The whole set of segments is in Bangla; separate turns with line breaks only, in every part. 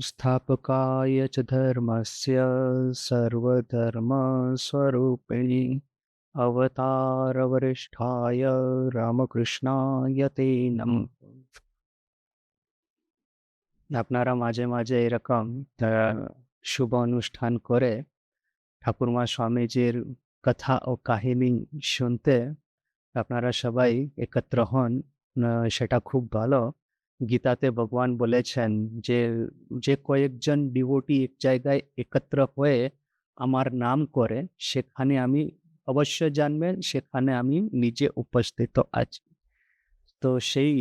संस्थापकाय च धर्मस्य सर्वधर्मस्वरूपिणे अवतारवरिष्ठाय রামকৃষ্ণায় তে নমঃ। আপনারা মাঝে মাঝে এরকম শুভ অনুষ্ঠান করে ঠাকুরমা স্বামীজির কথা ও কাহিনী শুনতে আপনারা সবাই একত্র হন, সেটা খুব ভালো। গীতাতে ভগবান বলেছেন যে যে কয়েকজন ডিভোটি এক জায়গায় একত্র হয়ে আমার নাম করে সেখানে আমি অবশ্য জানবেন সেখানে আমি নিজে উপস্থিত আছি। তো সেই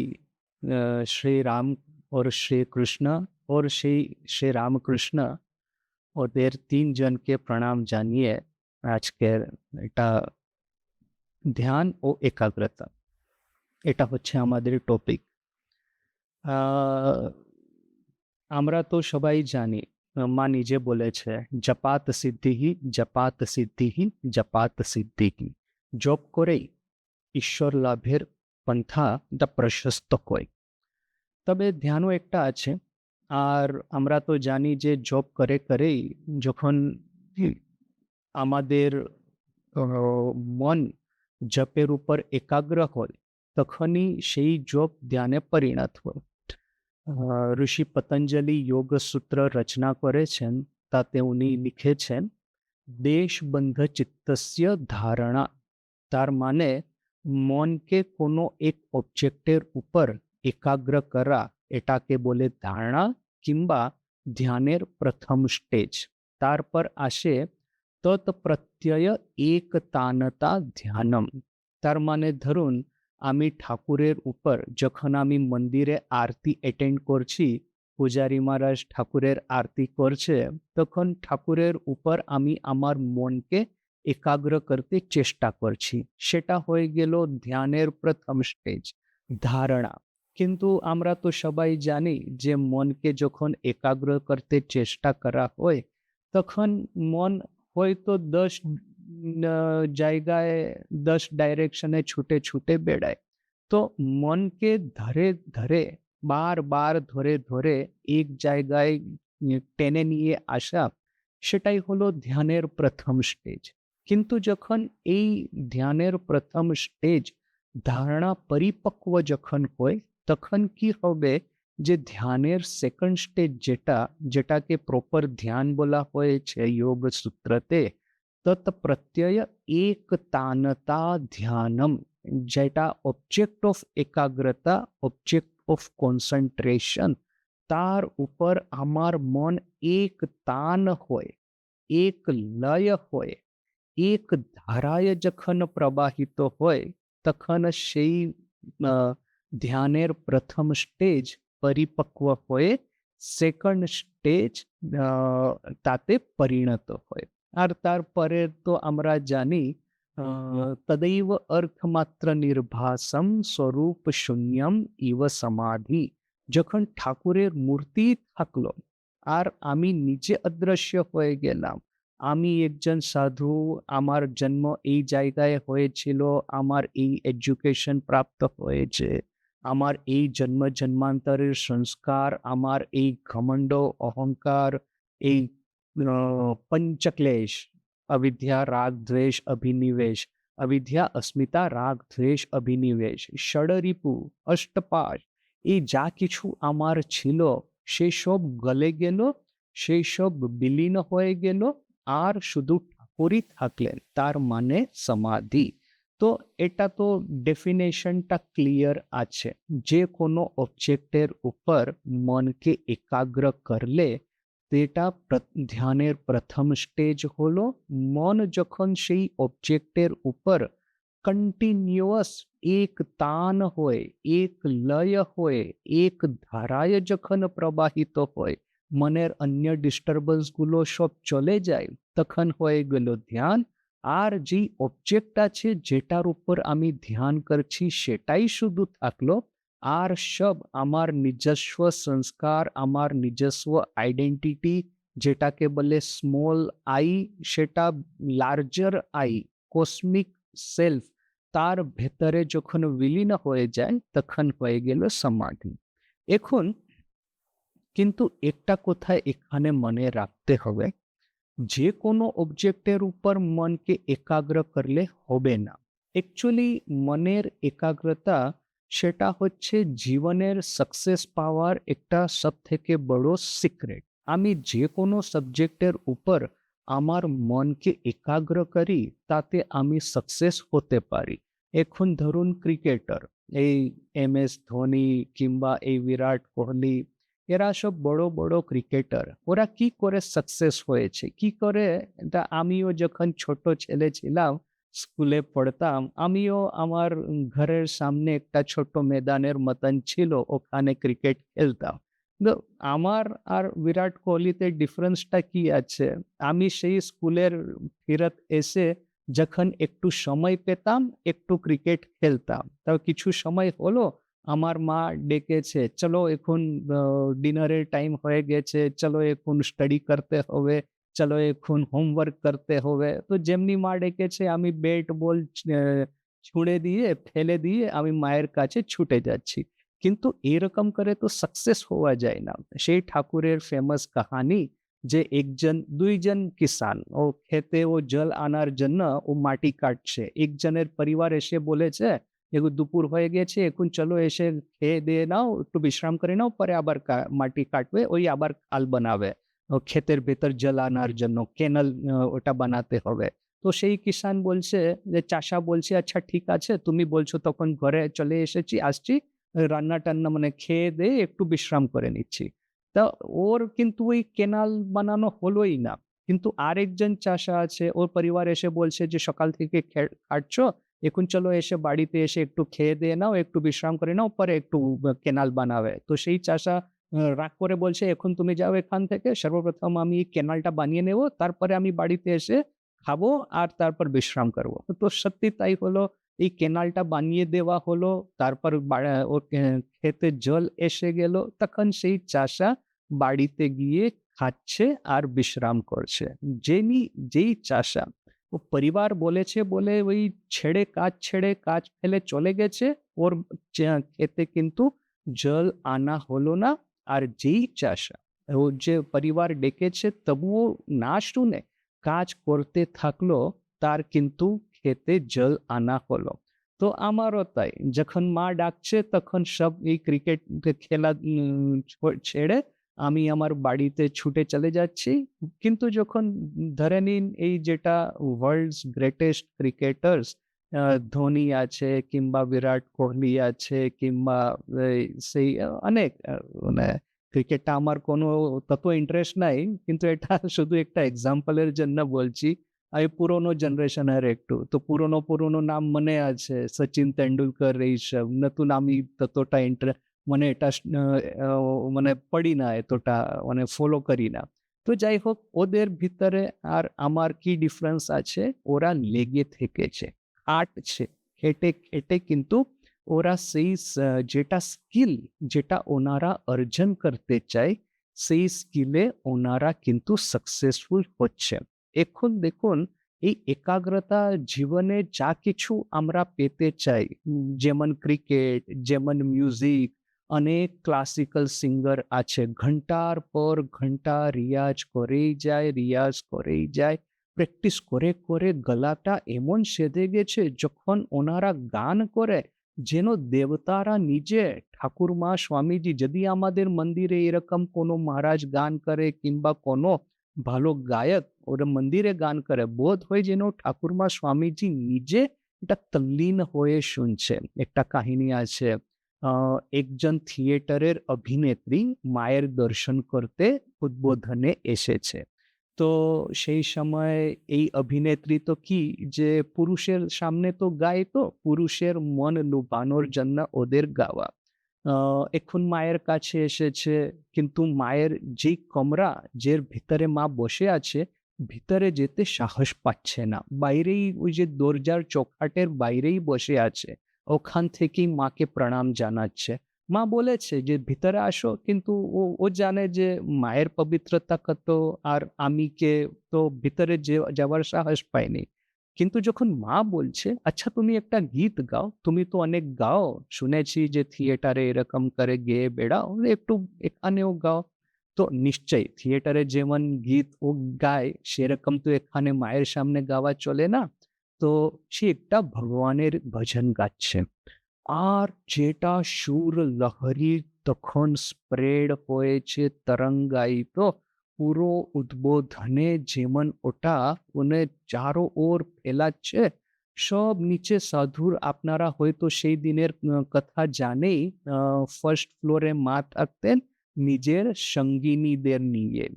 শ্রী রাম और श्री कृष्ण और श्री रामकृष्ण ওদের তিনজনকে প্রণাম জানিয়ে আজকের এটা ধ্যান ও একাগ্রতা, এটা হচ্ছে আমাদের টপিক। আমরা তো সবাই জানি, মা নিজে বলেছে জপাত সিদ্ধিহি জপাত সিদ্ধিহি জপাত সিদ্ধিহি, জপ করেই ঈশ্বর লাভের পন্থাটা প্রশস্ত হয়। তবে ধ্যানও একটা আছে। আর আমরা তো জানি যে জপ করে করেই যখন আমাদের মন জপের উপর একাগ্র হয় তখনই সেই জপ ধ্যানে পরিণত হয়। ঋষি পতঞ্জলি যোগ সূত্র রচনা করেছেন, তাতে উনি লিখেছেন দেশবন্ধ চিত্তস্য ধারণা। তার মানে মনকে কোনো এক অবজেক্টের উপর একাগ্র করা, এটাকে বলে ধারণা কিংবা ধ্যানের প্রথম স্টেজ। তারপর আসে তৎপ্রত্যয় একতানতা ধ্যানম। তার মানে ধরুন আমি ঠাকুরের উপর যখন আমি মন্দিরে আরতি অ্যাটেন্ড করছি, পূজারী মহারাজ ঠাকুরের আরতি করছে, তখন ঠাকুরের উপর আমি আমার মনকে একাগ্র করতে চেষ্টা করছি, সেটা হয়ে গেল ধ্যানের প্রথম স্টেজ, ধারণা। কিন্তু আমরা তো সবাই জানি যে মনকে যখন একাগ্র করতে চেষ্টা করা হয় তখন মন হয়তো 10 জায়গায় 10 ডাইরেকশনে ছুটে ছুটে বেড়ায়। তো মনকে ধরে ধরে বারবার ধরে ধরে এক জায়গায় টেনে নিয়ে আসা, সেটাই হলো ধ্যানের প্রথম স্টেজ। কিন্তু যখন এই ধ্যানের প্রথম স্টেজ ধারণা পরিপক্ব যখন হয় তখন কি হবে যে ধ্যানের সেকেন্ড স্টেজ যেটাকে প্রপার ধ্যান বলা হয়েছে যোগ সূত্রতে, তৎপ্রত্যয় একতানতা ধ্যানম, যেটা অবজেক্ট অফ একাগ্রতা, অবজেক্ট অফ কনসেন্ট্রেশন, তার উপর আমার মন এক তান হয়, এক লয় হয়, এক ধারায় যখন প্রবাহিত হয় তখন সেই ধ্যানের প্রথম স্টেজ পরিপক্ব হয়ে সেকেন্ড স্টেজ তাতে পরিণত হয়। আর তারপরে তো আমরা জানি তदैव অর্থমাত্র নির্ভাসম স্বরূপ শূন্যম ইব সমাধি। যখন ঠাকুরের মূর্তি থাকলো আর আমি নিজে অদৃশ্য হয়ে গেলাম, আমি একজন সাধু, আমার জন্ম এই জায়গায় হয়েছিল, আমার এই এডুকেশন প্রাপ্ত হয়েছে, আমার এই জন্ম জন্মান্তরের সংস্কার, আমার এই ঘমণ্ড অহংকার, এই পঞ্চক্লেশ, अविद्या राग द्वेष अभिनिवेश, अविद्या अस्मिता राग द्वेष অভিনিবেশ, ষড়রিপু, অষ্টপাশ, এই যা কিছু আমার ছিল সেই সব গলে গেল, সেই সব বিলীন হয়ে গেল, আর শুধু ঠাকুরই থাকলেন, তার মানে সমাধি। তো এটা তো ডেফিনেশনটা ক্লিয়ার আছে, যে কোনো অবজেক্টের উপর মনকে একাগ্র করলে এটা ধ্যানের প্রথম স্টেজ হলো। মন যখন সেই অবজেক্টের উপর কন্টিনিউয়াস এক তান হয়ে, এক লয় হয়ে, এক ধারায় যখন প্রবাহিত হয়, মনের অন্য ডিস্টারবেন্স গুলো সব চলে যায়, তখন হয়ে গেল ধ্যান। আর যে অবজেক্ট আছে যেটার উপর আমি ধ্যান করছি সেটাই শুধু থাকলো, আর সব আমার নিজস্ব সংস্কার, আমার নিজস্ব আইডেন্টিটি, যেটাকে বলে স্মল আই, সেটা লার্জার আই, কসমিক সেলফ, তার ভেতরে যখন বিলীন হয়ে যায় তখন হয়ে গেল সমাধি। এখন কিন্তু একটা কথা এখানে মনে রাখতে হবে, যে কোনো অবজেক্টের উপর মনকে একাগ্র করলে হবে না। অ্যাকচুয়ালি মনের একাগ্রতা সেটা হচ্ছে জীবনের সাকসেস পাওয়ার একটা সবথেকে বড় সিক্রেট। আমি যে কোনো সাবজেক্টের উপর আমার মনকে একাগ্র করি, তাতে আমি সাকসেস হতে পারি। এখন ধরুন ক্রিকেটার, এই এম.এস. ধোনি কিংবা এই বিরাট কোহলি, এরা সব বড়, বড় ক্রিকেটার। ওরা কি করে সাকসেস হয়েছে? কি করে? এটা আমিও যখন ছোট ছেলে ছিলাম, স্কুলে পড়তাম, আমিও আমার ঘরের সামনে একটা ছোট্ট ময়দানের মতন ছিল, ওখানে ক্রিকেট খেলতাম। তো আমার আর বিরাট কোহলিতে ডিফারেন্সটা কি আছে? আমি সেই স্কুলের ফেরত এসে যখন একটু সময় পেতাম, একটু ক্রিকেট খেলতাম। তাও কিছু সময় হলো, আমার মা ডেকেছে, "চলো এখন আ ডিনারের টাইম হয়ে গেছে, চলো এখন স্টাডি করতে হবে, চলো এখন হোমওয়ার্ক করতে হবে।" তো যেমনি মা ডেকেছে আমি ব্যাট বল ছুঁড়ে দিয়ে, ফেলে দিয়ে আমি মায়ের কাছে ছুটে যাচ্ছি। কিন্তু এরকম করে তো সাকসেস হওয়া যায় না। সেই ঠাকুরের ফেমাস কাহানি যে ১ জন ২ জন কিষান ও ক্ষেতে ও জল আনার জন্য ও মাটি কাটছে। একজনের পরিবার এসে বলেছে, "এখন দুপুর হয়ে গেছে, এখন চলো এসে খেয়ে দিয়ে নাও, একটু বিশ্রাম করে নাও, পরে আবার মাটি কাটবে, ওই আবার খাল বানাবে। ও ক্ষেতের ভেতর জল আনার জন্য ক্যানেল ওটা বানাতে হবে।" তো সেই কিষান বলছে যে চাষা বলছে, "আচ্ছা ঠিক আছে, তুমি বলছো তখন ঘরে চলে এসেছি, আসছি। রান্না-টান্না মানে খেয়ে-দেয়ে একটু বিশ্রাম করে নিচ্ছি।" তা ওর কিন্তু ওই কেনাল বানানো হলোই না। কিন্তু আরেকজন চাষা আছে, ওর পরিবার এসে বলছে যে, "সকাল থেকে খাটছো, এখন চলো এসে বাড়িতে এসে একটু খেয়ে-দেয়ে নাও, একটু বিশ্রাম করে নাও, পরে একটু কেনাল বানাবে।" তো সেই চাষা রাগ করে বলছে, "এখন তুমি যাও এখান থেকে। সর্বপ্রথম আমি এই কেনালটা বানিয়ে নেব। তারপরে আমি বাড়িতে এসে খাবো আর তারপর বিশ্রাম করব।" তো সত্যি তাই হলো। এই কেনালটা বানিয়ে দেওয়া হলো। তারপর ওর ক্ষেতে জল এসে গেল। তখন সেই চাষা বাড়িতে গিয়ে খাচ্ছে আর বিশ্রাম করছে। যেই চাষা, ও পরিবার বলেছে বলে ওই ছেড়ে কাজ ফেলে চলে গেছে। ওর ক্ষেতে কিন্তু জল আনা হলো না। আর যেই চাষা, ওর যে পরিবার ডেকেছে তবুও না শুনে কাজ করতে থাকলো, তার কিন্তু ক্ষেতে জল আনা হলো। তো আমারও তাই। যখন মা ডাকছে তখন সব এই ক্রিকেট খেলা ছেড়ে আমি আমার বাড়িতে ছুটে চলে যাচ্ছি। কিন্তু যখন ধরে নিন এই যেটা ওয়ার্লডস গ্রেটেস্ট ক্রিকেটার্স, আ ধোনি আছে কিংবা বিরাট কোহলি আছে কিংবা এই সেই অনেক মানে ক্রিকেটটা আমার কোনো তত ইন্টারেস্ট নাই। কিন্তু এটা শুধু একটা এক্সাম্পল এর জন্য বলছি। আমি পুরোনো জেনারেশনের একটু। তো পুরোনো নাম মনে আছে। সচিন তেন্ডুলকর এইসব। নতুন আমি ততটা মানে এটা আ মানে পড়ি না এতটা, মানে ফলো করি না। তো যাই হোক, ওদের ভিতরে আর আমার কি ডিফারেন্স আছে? ওরা লেগে থেকেছে, খাটছে। খেটে কিন্তু ওরা সেই যেটা স্কিল, যেটা ওনারা অর্জন করতে চায়, সেই স্কিলে ওনারা কিন্তু সাকসেসফুল হচ্ছে। এখন দেখুন, এই একাগ্রতা জীবনে যা কিছু আমরা পেতে চাই, যেমন ক্রিকেট, যেমন মিউজিক, অনেক ক্লাসিক্যাল সিঙ্গার আছে। ঘন্টার পর ঘন্টা রিয়াজ করেই যায়। প্র্যাকটিস করে গলাটা এমন সেধে গেছে, যখন ওনারা গান করে যেন দেবতারা নিজে, ঠাকুরমা, স্বামীজি, যদি আমাদের মন্দিরে এরকম কোনো মহারাজ গান করে কিংবা কোনো ভালো গায়ক ওরা মন্দিরে গান করে, বোধ হয় যেন ঠাকুরমা, স্বামীজি নিজে এটা তল্লীন হয়ে শুনছেন। একটা কাহিনী আছে। আ একজন থিয়েটারের অভিনেত্রী মায়ের দর্শন করতে উদ্বোধনে এসেছে। তো সেই সময় এই অভিনেত্রী তো কি, যে পুরুষের সামনে তো গায়, তো পুরুষের মন লুভানোর জন্য ওদের গাওয়া। আ এখন মায়ের কাছে এসেছে, কিন্তু মায়ের যেই কামরা, যের ভিতরে মা বসে আছে, ভিতরে যেতে সাহস পাচ্ছে না। বাইরেই ওই যে দরজার চৌখাটের বাইরেই বসে আছে। ওখান থেকেই মাকে প্রণাম জানাচ্ছে। মা বলেছে যে, "ভিতরে আসো।" কিন্তু ও জানে যে মায়ের পবিত্রতা কত, আর আমি কে, তো ভিতরে যাওয়ার সাহস পায়নি। কিন্তু যখন মা বলছে, "আচ্ছা তুমি একটা গীত গাও, তুমি তো অনেক গাও, শুনেছি যে থিয়েটারে এরকম করে গেয়ে বেড়াও, একটু এখানেও গাও।" তো নিশ্চয়ই থিয়েটারে যেমন গীত ও গায় সেরকম তো এখানে মায়ের সামনে গাওয়া চলে না। তো সে একটা ভগবানের ভজন গাচ্ছে। আর যেটা সুর লহরী তখন স্প্রেড হয়েছে তরঙ্গায়িত পুরো উদ্বোধনে যেমন ওটা মানে চারো ওর ফেলাচ্ছে। সব নিচে সাধুর আপনারা হয়তো সেই দিনের কথা জানেই। ফার্স্ট ফ্লোরে মা থাকতেন নিজের সঙ্গিনীদের নিয়ে।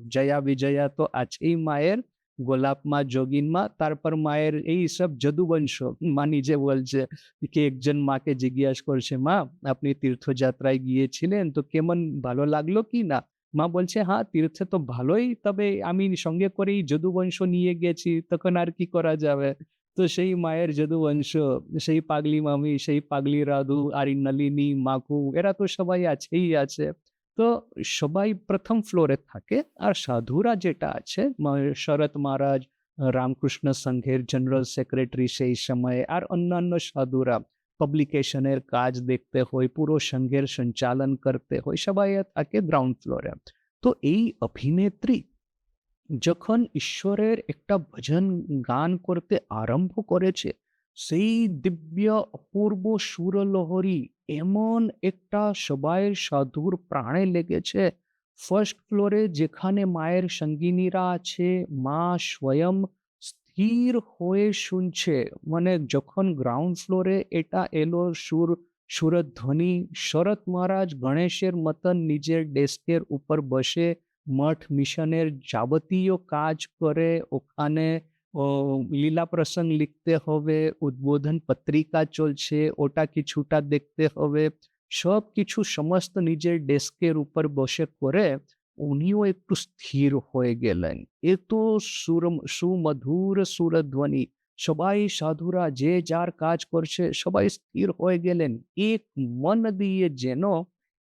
জয়া বিজয়া তো আছেই মায়ের, গোলাপ মা, যোগিন মা, তারপর মায়ের এই সব যদুবংশ। মা নিজে বলছে কে একজন মাকে জিজ্ঞাসা করছে, "মা, আপনি তীর্থযাত্রায় গিয়েছিলেন তো কেমন ভালো লাগলো কি না?" মা বলছে, "হ্যাঁ, তীর্থে তো ভালোই, তবে আমি সঙ্গে করেই যদুবংশ নিয়ে গেছি, তখন আর কি করা যাবে?" তো সেই মায়ের যদুবংশ, সেই পাগলি মামি, সেই পাগলি রাধু, আর এই নলিনী, মাকু এরা তো সবাই আছেই আছে। তো সবাই ১ম ফ্লোরে থাকে। আর সাধুরা যেটা আছে শরৎ মহারাজ, রামকৃষ্ণ সংঘের জেনারেল সেক্রেটারি সেই সময়ে, আর অন্যান্য সাধুরা পাবলিকেশনের কাজ দেখতে হয়, পুরো সংঘের সঞ্চালন করতে হয়, সবাই থাকে গ্রাউন্ড ফ্লোরে। তো এই অভিনেত্রী যখন ঈশ্বরের একটা ভজন গান করতে আরম্ভ করেছে, সেই দিব্য অপূর্ব সুরলহরী এমন একটা সবাই সাধুর প্রাণে লেগেছে। ফার্স্ট ফ্লোরে যেখানে মায়ের সঙ্গিনীরা আছে, মা স্বয়ং স্থির হয়ে শুনছে। মানে যখন গ্রাউন্ড ফ্লোরে এটা এলো সুরধ্বনি, শরৎ মহারাজ গণেশের মতন নিজের ডেস্কের উপর বসে মঠ মিশনের যাবতীয় কাজ করে। ওখানে ও লীলা প্রসঙ্গ লিখতে হবে, উদ্বোধন পত্রিকা চলছে, ওটা কিছুটা দেখতে হবে। সবকিছু সমস্ত নিজের ডেস্কের উপর বসে করে উনিও একটু স্থির হয়ে গেলেন। এত সুমধুর সুরধ্বনি, সবাই সাধুরা যে যার কাজ করছে সবাই স্থির হয়ে গেলেন। এক মন দিয়ে যেন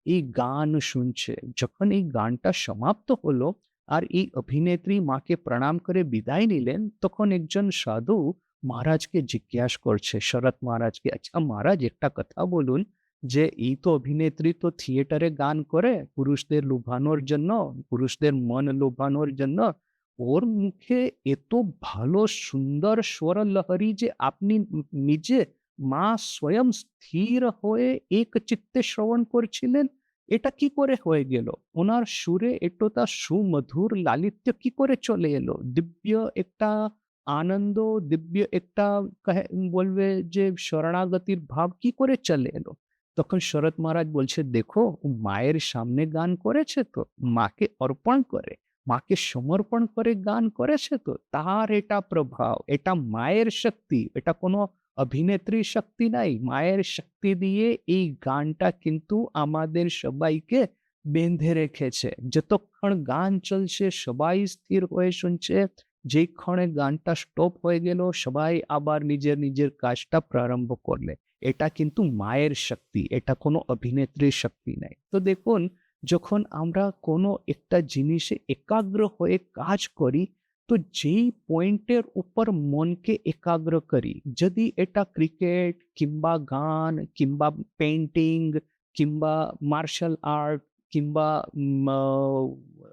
এই গান শুনছে। যখন এই গানটা সমাপ্ত হলো আর এই অভিনেত্রী মাকে প্রণাম করে বিদায় নিলেন, তখন একজন সাধু মহারাজকে জিজ্ঞাসা করছে, শরৎ মহারাজকে, "আচ্ছা মহারাজ, একটা কথা বলুন, যে এই তো অভিনেত্রী তো থিয়েটারে গান করে পুরুষদের লুভানোর জন্য, পুরুষদের মন লোভানোর জন্য, ওর মুখে এত ভালো সুন্দর স্বরলহরী যে আপনি নিজে মা স্বয়ং স্থির হয়ে একচিত্তে শ্রবণ করছিলেন, এটা কি করে হয়ে গেল? ওনার সুরে এতটা সুমধুর লালিত্য কি করে চলে এলো? দিব্য একটা আনন্দ, দিব্য একটা কাহে বলবে যে শরণাগতির ভাব কি করে চলে এলো?" তখন শরৎ মহারাজ বলছে, "দেখো, ও মায়ের সামনে গান করেছে তো, মাকে অর্পণ করে, মাকে সমর্পণ করে গান করেছে তো, তার এটা প্রভাব, এটা মায়ের শক্তি, এটা কোনো অভিনেত্রীর শক্তি নাই। মায়ের শক্তি দিয়ে এই গানটা কিন্তু আমাদের সবাইকে বেঁধে রেখেছে। যতক্ষণ গান চলছে সবাই স্থির হয়ে শুনছে, যেইক্ষণে গানটা স্টপ হয়ে গেল সবাই আবার নিজের নিজের কাজটা প্রারম্ভ করলে। এটা কিন্তু মায়ের শক্তি, এটা কোনো অভিনেত্রীর শক্তি নাই।" তো দেখুন, যখন আমরা কোনো একটা জিনিসে একাগ্র হয়ে কাজ করি, তো যেই পয়েন্টের উপর মনকে একাগ্র করি, যদি এটা ক্রিকেট কিংবা গান কিংবা পেইন্টিং কিংবা মার্শাল আর্ট কিংবা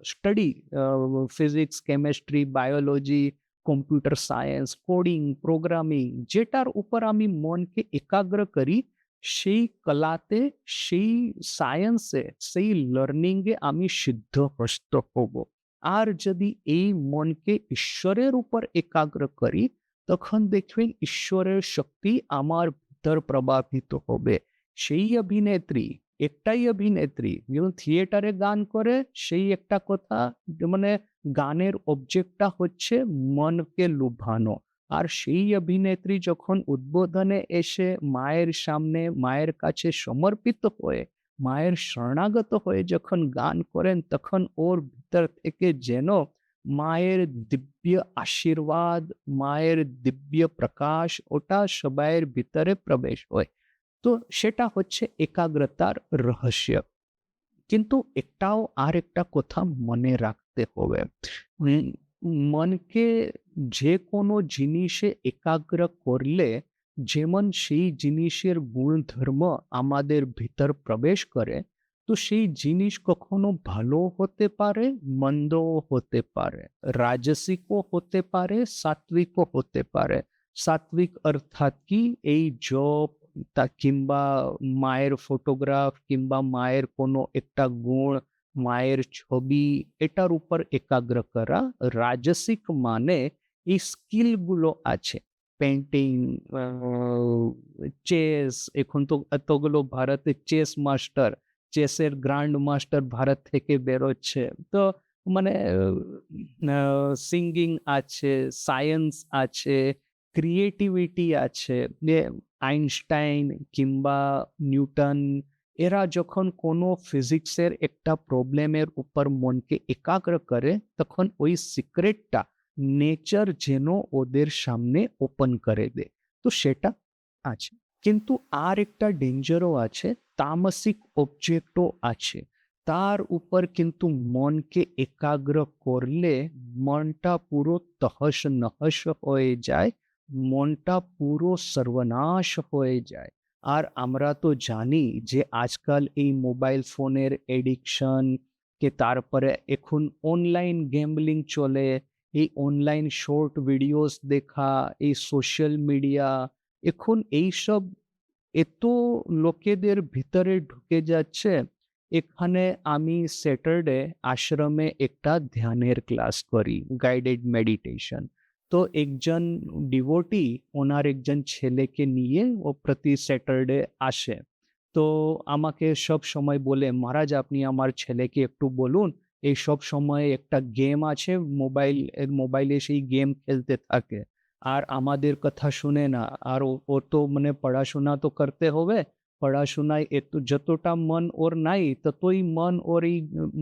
study, physics, chemistry, biology, computer science, coding, programming, যেটার উপর আমি মনকে একাগ্র করি, সেই কলাতে, সেই সায়েন্সে, সেই লার্নিংয়ে আমি সিদ্ধহস্ত হব। আর যদি এই মনকে ঈশ্বরের উপর একাগ্র করি, তখন দেখবেন ঈশ্বরের শক্তি আমার ভিতর প্রবাহিত হবে। সেই অভিনেত্রী, একটাই অভিনেত্রী যেমন থিয়েটারে গান করে, সেই একটা কথা, যে মানে গানের অবজেক্টটা হচ্ছে মনকে লুভানো। আর সেই অভিনেত্রী যখন উদ্বোধনে এসে মায়ের সামনে, মায়ের কাছে সমর্পিত হয়ে, মায়ের শরণাগত হয়ে যখন গান করেন, তখন ওর ভিতর থেকে যেন মায়ের দিব্য আশীর্বাদ, মায়ের দিব্য প্রকাশ ওটা সবাইয়ের ভিতরে প্রবেশ হয়। তো সেটা হচ্ছে একাগ্রতার রহস্য। কিন্তু একটাও আরেকটা কথা মনে রাখতে হবে। উম মনকে যেকোনো জিনিসে একাগ্র করলে যেমন সেই জিনিসের গুণধর্ম আমাদের ভিতর প্রবেশ করে, তো সেই জিনিস কখনো ভালো হতে পারে, মন্দও হতে পারে। রাজসিকও হতে পারে, সাত্ত্বিকও হতে পারে। সাত্ত্বিক অর্থাৎ কি, এই জপ কিংবা মায়ের ফটোগ্রাফ কিংবা মায়ের কোনো একটা গুণ, মায়ের ছবি, এটার উপর একাগ্র করা। রাজসিক মানে এই স্কিলগুলো আছে। পেইন্টিং, আ চেস, এখন তো এতগুলো ভারতে চেস মাস্টার, চেসের গ্র্যান্ড মাস্টার ভারত থেকে বেরোচ্ছে। তো মানে সিঙ্গিং আছে, সায়েন্স আছে, ক্রিয়েটিভিটি আছে। যে আইনস্টাইন কিংবা নিউটন, এরা যখন কোনো ফিজিক্সের একটা প্রবলেমের উপর মনকে একাগ্র করে, তখন ওই সিক্রেটটা নেচার যেন ওদের সামনে ওপেন করে দেয়। তো সেটা আছে। কিন্তু আর একটা ডেঞ্জারও আছে, তামসিক অবজেক্টও আছে। তার উপর কিন্তু মনকে একাগ্র করলে মনটা পুরো তহস-নহস হয়ে যায়। মনটা পুরো সর্বনাশ হয়ে যায়। আর আমরা তো জানি যে আজকাল এই মোবাইল ফোনের অ্যাডিকশন, তারপরে এখন অনলাইন গ্যাম্বলিং চলে। এই অনলাইন শর্ট ভিডিওস দেখা, এই সোশ্যাল মিডিয়া, এখন এইসব এত লোকেদের ভিতরে ঢুকে যাচ্ছে। এখানে আমি স্যাটারডে আশ্রমে একটা ধ্যানের ক্লাস করি, গাইডেড মেডিটেশন। তো একজন ডিভোটি ওনার একজন ছেলেকে নিয়ে ও প্রতি স্যাটারডে আসে। তো আমাকে সব সময় বলে, "মহারাজ, আপনি আমার ছেলেকে একটু বলুন, এই সব সময় একটা গেম আছে মোবাইলে সেই গেম খেলতে থাকে। আর আমাদের কথা শুনে না। আর ও তো মানে পড়াশোনা তো করতে হবে। পড়াশোনায় যতটা মন ওর নাই, ততই মন ওর এই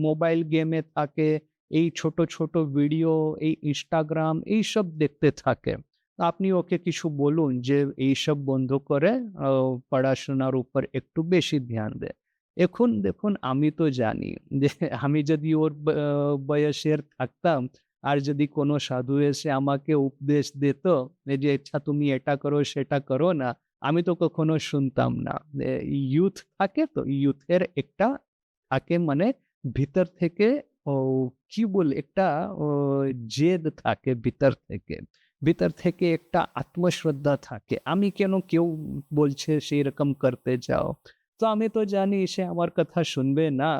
মোবাইল গেমে থাকে। এই ছোট, ছোট ভিডিও, এই Instagram এইসব দেখতে থাকে। আপনি ওকে কিছু বলুন যে এইসব বন্ধ করে আ পড়াশোনার উপর একটু বেশি ধ্যান দেয়।" এখন দেখুন, আমি তো জানি যে আমি যদি ওর বয়সের থাকতাম, আর যদি কোনো সাধু এসে আমাকে উপদেশ দিত এই যে, "আচ্ছা তুমি এটা করো, সেটা করো না", আমি তো কখনো শুনতাম না। ইয়ুথ থাকে তো, ইয়ুথের একটা থাকে মানে ভিতর থেকে ও কি বলে একটা ও জেদ থাকে ভিতর থেকে। ভিতর থেকে একটা আত্মশ্রদ্ধা থাকে। আমি কেন, কেউ বলছে সেইরকম করতে যাও। তো আমি তো জানি সে আমার কথা শুনবে না।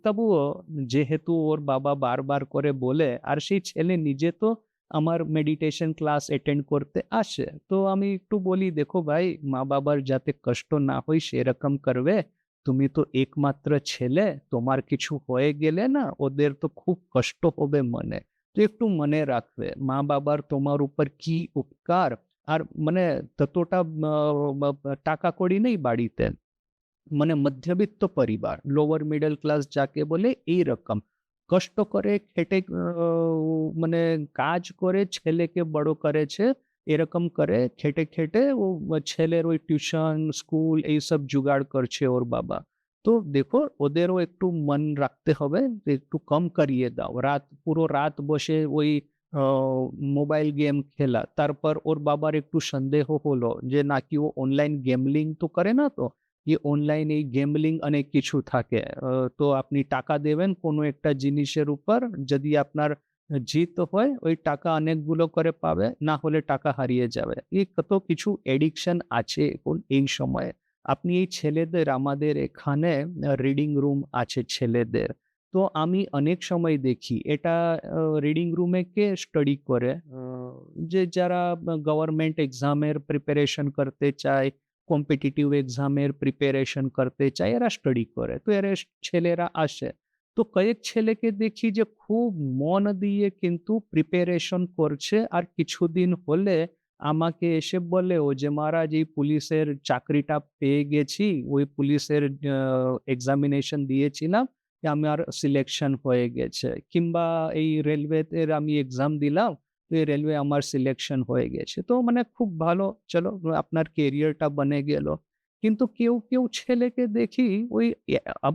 তবুও যেহেতু ওর বাবা বারবার করে বলে, আর সেই ছেলে নিজে তো আমার মেডিটেশন ক্লাস অ্যাটেন্ড করতে আসে। তো আমি একটু বলি, "দেখো ভাই, মা-বাবার যাতে কষ্ট না হয় সেরকম করবে। তুমি তো একমাত্র ছেলে, তোমার কিছু হয়ে গেলে না ওদের তো খুব কষ্ট হবে মনে। তো একটু মনে রাখবে, মা-বাবার তোমার উপর কি উপকার। আর মানে ততটা আ বা টাকা কড়ি নেই বাড়িতে। মানে মধ্যবিত্ত পরিবার, লোয়ার মিডল ক্লাস যাকে বলে এইরকম। কষ্ট করে খেটে মানে কাজ করে ছেলেকে বড় করেছে। এরকম করে খেটে, খেটে ও ছেলের ওই টিউশন, স্কুল এইসব জোগাড় করছে ওর বাবা। তো দেখো, ওদেরও একটু মন রাখতে হবে যে একটু কম করিয়ে দাও। পুরো রাত বসে ওই আ মোবাইল গেম খেলা। তারপর ওর বাবার একটু সন্দেহ হলো যে নাকি ও অনলাইন গ্যামলিং তো করে না তো? অনলাইন এই গেমলিং অনেক কিছু থাকে। তো আপনি টাকা দেবেন কোনো একটা জিনিসের উপর, যদি আপনার জিত হয় ওই টাকা অনেকগুলো করে পাবে, না হলে টাকা হারিয়ে যাবে। এই কত কিছু অ্যাডিকশন আছে এখন এই সময়ে। আপনি এই ছেলেদের, আমাদের এখানে রিডিং রুম আছে ছেলেদের। তো আমি অনেক সময় দেখি এটা রিডিং রুমে কে স্টাডি করে? যে যারা গভর্নমেন্ট এক্সামের প্রিপারেশন করতে চায়, কম্পিটিটিভ এক্সামের প্রিপারেশন করতে চায়, এরা স্টাডি করে। তো এরা ছেলেরা আসে। তো কয়েক ছেলেকে দেখি যে খুব মন দিয়ে কিন্তু প্রিপারেশন করছে, আর কিছুদিন হলে আমাকে এসে বলে ও যে, "মহারাজ, এই পুলিশের চাকরিটা পেয়ে গেছি। ওই পুলিশের এক্সামিনেশন দিয়েছিলাম। আমার সিলেকশন হয়ে গেছে।" কিংবা এই রেলওয়েতে আমি এক্সাম দিলাম। তো এই রেলওয়ে আমার সিলেকশন হয়ে গেছে। তো মানে খুব ভালো, চলো আপনার কেরিয়ারটা বনে গেল। কিন্তু কেউ, কেউ ছেলেকে দেখি ওই এ আব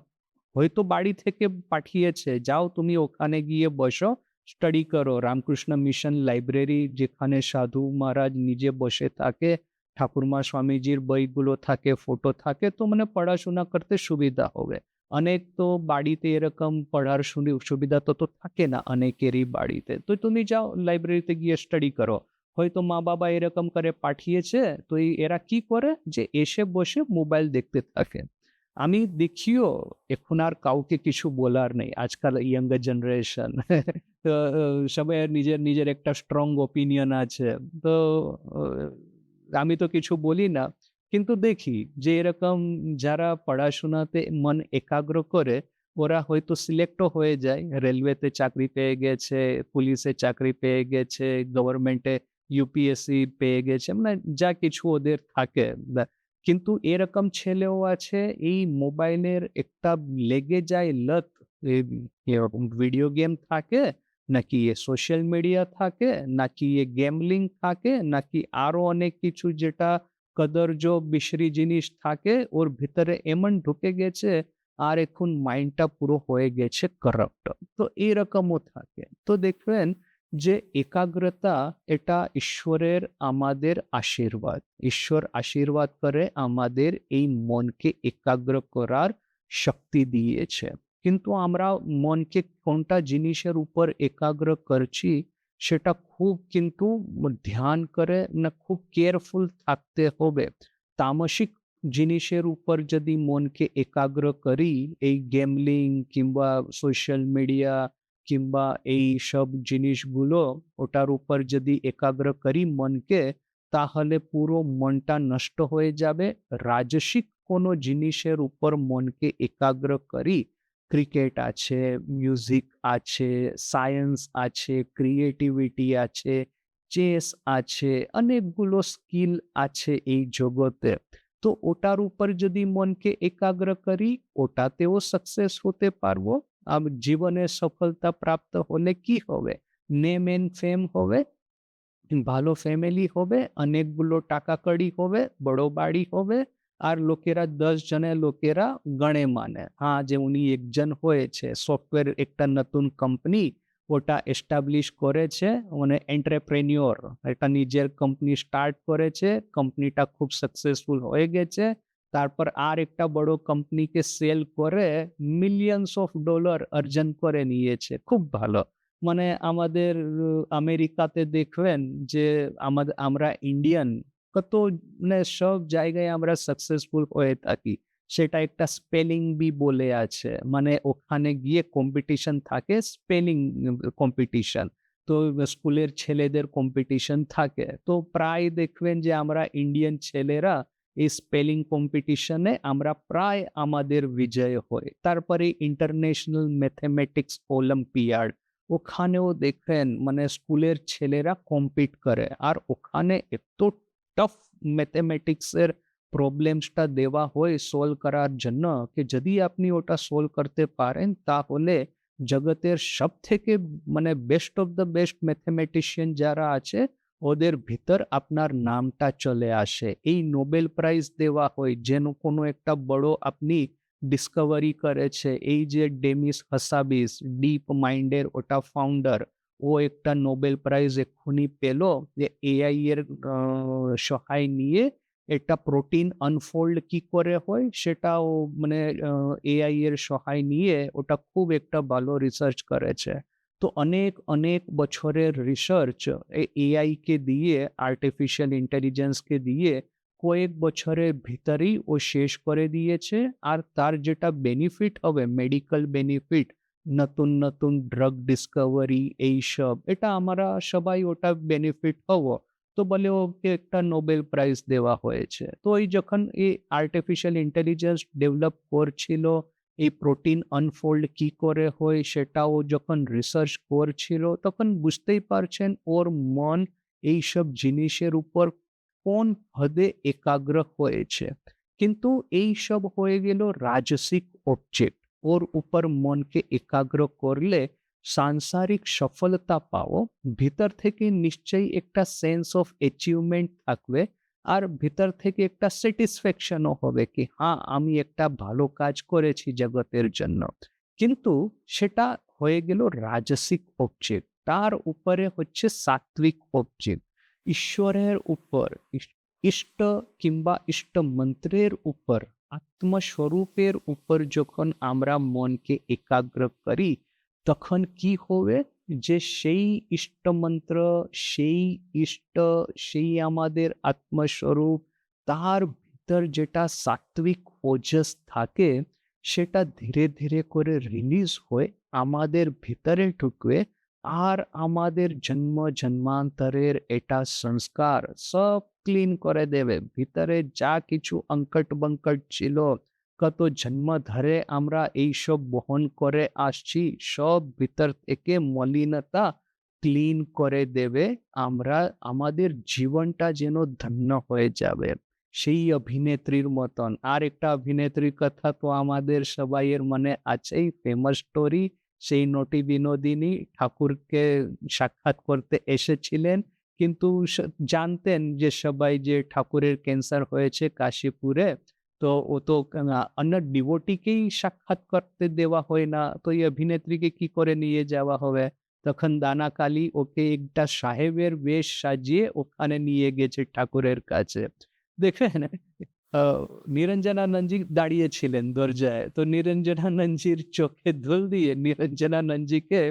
হয়তো বাড়ি থেকে পাঠিয়েছে, "যাও তুমি ওখানে গিয়ে বসো, স্টাডি করো।" রামকৃষ্ণ মিশন লাইব্রেরি যেখানে সাধু মহারাজ নিজে বসে থাকে, ঠাকুরমা স্বামীজির বইগুলো থাকে, ফটো থাকে, তো মানে পড়াশোনা করতে সুবিধা হবে। অনেক তো বাড়িতে এরকম পড়ার সুবিধা তো থাকে না অনেকেরই বাড়িতে। তো তুমি যাও লাইব্রেরিতে গিয়ে স্টাডি করো। হয়তো মা-বাবা এরকম করে পাঠিয়েছে, তো এরা কি করে যে এসে বসে মোবাইল দেখতে থাকে। আমি দেখিও এখন আর কাউকে কিছু বলার নেই। আজকাল ইয়াঙ্গার জেনারেশন তো সবাই নিজের একটা স্ট্রং ওপিনিয়ন আছে। তো অ আমি তো কিছু বলি না। কিন্তু দেখি যে এরকম যারা পড়াশোনাতে মন একাগ্র করে ওরা হয়তো সিলেক্টও হয়ে যায়। রেলওয়েতে চাকরি পেয়ে গেছে, পুলিশে চাকরি পেয়ে গেছে, গভর্নমেন্টে ইউপিএসসি পেয়ে গেছে। মানে যা কিছু ওদের থাকে। কিন্তু এরকম ছেলেও আছে এই মোবাইলের একটা লেগে যায় লত। এই এরকম ভিডিও গেম থাকে, নাকি এ সোশ্যাল মিডিয়া থাকে, নাকি এ গ্যামলিং থাকে, নাকি আরো অনেক কিছু যেটা কদর্য বিশ্রী জিনিস থাকে ওর ভিতরে এমন ঢুকে গেছে আর এখন মাইন্ডটা পুরো হয়ে গেছে কারাপ্ট। তো এরকমও থাকে। তো দেখবেন যে একাগ্রতা এটা ঈশ্বরের আমাদের আশীর্বাদ। ঈশ্বর আশীর্বাদ করে আমাদের এই মনকে একাগ্র করার শক্তি দিয়েছে। কিন্তু আমরা মনকে কোনটা জিনিসের উপর একাগ্র করছি সেটা খুব কিন্তু ধ্যান করে না খুব কেয়ারফুল থাকতে হবে। তামসিক জিনিসের উপর যদি মনকে একাগ্র করি, এই গেমলিং কিংবা সোশ্যাল মিডিয়া কিংবা এইসব জিনিসগুলো ওটার উপর যদি একাগ্র করি মনকে, তাহলে পুরো মনটা নষ্ট হয়ে যাবে। রাজসিক কোনো জিনিসের উপর মনকে একাগ্র করি, ক্রিকেট আছে, মিউজিক আছে, সায়েন্স আছে, ক্রিয়েটিভিটি আছে, চেস আছে, অনেকগুলো স্কিল আছে এই জগতে। তো ওটার উপর যদি মনকে একাগ্র করি, ওটাতেও সাকসেস হতে পারবো। জীবনে সফলতা প্রাপ্ত হলে কি হবে? নেম এন্ড ফেম হবে, ভালো ফ্যামিলি হবে, অনেকগুলো টাকা-কড়ি হবে, বড় বাড়ি হবে, আর লোকেরা ১০ জনের লোকেরা গণে মানে। হ্যাঁ, যে উনি একজন হয়েছে, সফটওয়্যার একটা নতুন কোম্পানি ওটা এস্টাবলিশ করেছে, মানে এন্টারপ্রেনিউর একটা নিজের কোম্পানি স্টার্ট করেছে, কোম্পানিটা খুব সাকসেসফুল হয়ে গেছে। তারপর আরেকটা বড় কোম্পানিকে সেল করে মিলিয়নস অফ ডলার অর্জন করে নিয়েছে। খুব ভালো। মানে আমাদের আমেরিকাতে দেখবেন যে আমরা ইন্ডিয়ান কত মানে সব জায়গায় আমরা সাকসেসফুল হয়ে থাকি। সেটা একটা স্পেলিং বি বলে আছে। মানে ওখানে গিয়ে কম্পিটিশন থাকে স্পেলিং কম্পিটিশন। তো স্কুলের ছেলেদের কম্পিটিশন থাকে। তো প্রায় দেখবেন যে আমরা ইন্ডিয়ান ছেলেরা এই স্পেলিং কম্পিটিশনে আমরা প্রায় আমাদের বিজয় হই। তারপরে ইন্টারন্যাশনাল ম্যাথমেটিক্স অলিম্পিয়াড ওখানেও দেখবেন মানে স্কুলের ছেলেরা কম্পিট করে। আর ওখানে এত টাফ ম্যাথমেটিক্স এর প্রবলেমসটা দেওয়া হয় সলভ করার জন্য কি যদি আপনি ওটা সলভ করতে পারেন তাহলে জগতের সবথেকে মানে best of the best mathematician যারা আছে ওদের ভিতর আপনার নামটা চলে আসে। এই নোবেল প্রাইজ দেওয়া হয় যেন কোনো একটা বড় আপনি ডিসকভারি করেছে। এই যে ডেমিস হাসাবিস ডিপ মাইন্ডের ওটা ফাউন্ডার, ও একটা নোবেল প্রাইজ এক্ষুনি পেল যে এআই এর সহায় নিয়ে একটা প্রোটিন আনফোল্ড কি করে হয় সেটাও মানে এআই এর সহায় নিয়ে ওটা খুব একটা ভালো রিসার্চ করেছে। তো অনেক অনেক বছরের রিসার্চ এআই কে দিয়ে আর্টিফিশিয়াল ইন্টেলিজেন্স কে দিয়ে কয়েক বছরের ভিতরেই ও শেষ করে দিয়েছে। আর তার যেটা বেনিফিট হবে মেডিকেল বেনিফিট, নতুন নতুন ড্রাগ ডিসকভারি এইসব, এটা আমরা সবাই ওটা বেনিফিট হব। তো বলে ওকে একটা নোবেল প্রাইজ দেওয়া হয়েছে। তো এই যখন এই আর্টিফিশিয়াল ইন্টেলিজেন্স ডেভেলপ করছিল, এই প্রোটিন আনফোল্ড কি করে হয় সেটা ও যখন রিসার্চ করছিল, তখন বুঝতেই পারছেন ওর মন এইসব জিনিসের উপর কোন হদে একাগ্র হয়েছে। কিন্তু এইসব হয়ে গেল রাজসিক অবজেক্ট। ওর উপর মনকে একাগ্র করলে সাংসারিক সফলতা পাও, ভিতর থেকে নিশ্চয়ই একটা সেন্স অফ অ্যাচিভমেন্ট থাকবে। আর ভিতর থেকে একটা স্যাটিসফ্যাকশনও হবে কি হ্যাঁ, আমি একটা ভালো কাজ করেছি জগতের জন্য। কিন্তু সেটা হয়ে গেল রাজসিক অবজেক্ট। তার উপরে হচ্ছে সাত্ত্বিক অবজেক্ট। ঈশ্বরের উপর ইষ্ট কিংবা ইষ্ট মন্ত্রের উপর, আত্মস্বরূপের উপর যখন আমরা মনকে একাগ্র করি, তখন কি হবে? যে সেই ইষ্টমন্ত্র, সেই ইষ্ট, সেই আমাদের আত্মস্বরূপ, তার ভিতর যেটা সাত্বিক ওজস থাকে, সেটা ধীরে ধীরে করে রিলিজ হয়ে আমাদের ভিতরে ঢুকবে। আর আমাদের জন্ম জন্মান্তরের এটা সংস্কার সব ক্লিন করে দেবে। ভিতরে যা কিছু অঙ্কট বঙ্কট ছিল, কত জন্ম ধরে আমরা এইসব বহন করে আসছি, সব ভিতর থেকে মলিনতা ক্লিন করে দেবে। আমরা আমাদের জীবনটা যেন ধন্য হয়ে যাবে। সেই অভিনেত্রীর মতন। আর একটা অভিনেত্রীর কথা তো আমাদের সবাইয়ের মনে আছেই, ফেমাস স্টোরি। সেই নটি বিনোদিনী ঠাকুরকে সাক্ষাৎ করতে এসেছিলেন। কিন্তু জানতেন যে সবাই যে ঠাকুরের ক্যান্সার হয়েছে কাশীপুরে। তো ও তো অন্য ডিভোটিকেই সাক্ষাৎ করতে দেওয়া হয় না। তো এই অভিনেত্রীকে কি করে নিয়ে যাওয়া হবে? তখন দানা কালী ওকে একটা সাহেবের বেশ সাজিয়ে ওখানে নিয়ে গেছে ঠাকুরের কাছে। দেখেন আ নিরঞ্জনানন্দজি দাঁড়িয়েছিলেন দরজায়। তো নিরঞ্জনানন্দজির চোখে ধুল দিয়ে নিরঞ্জনানন্দজিকে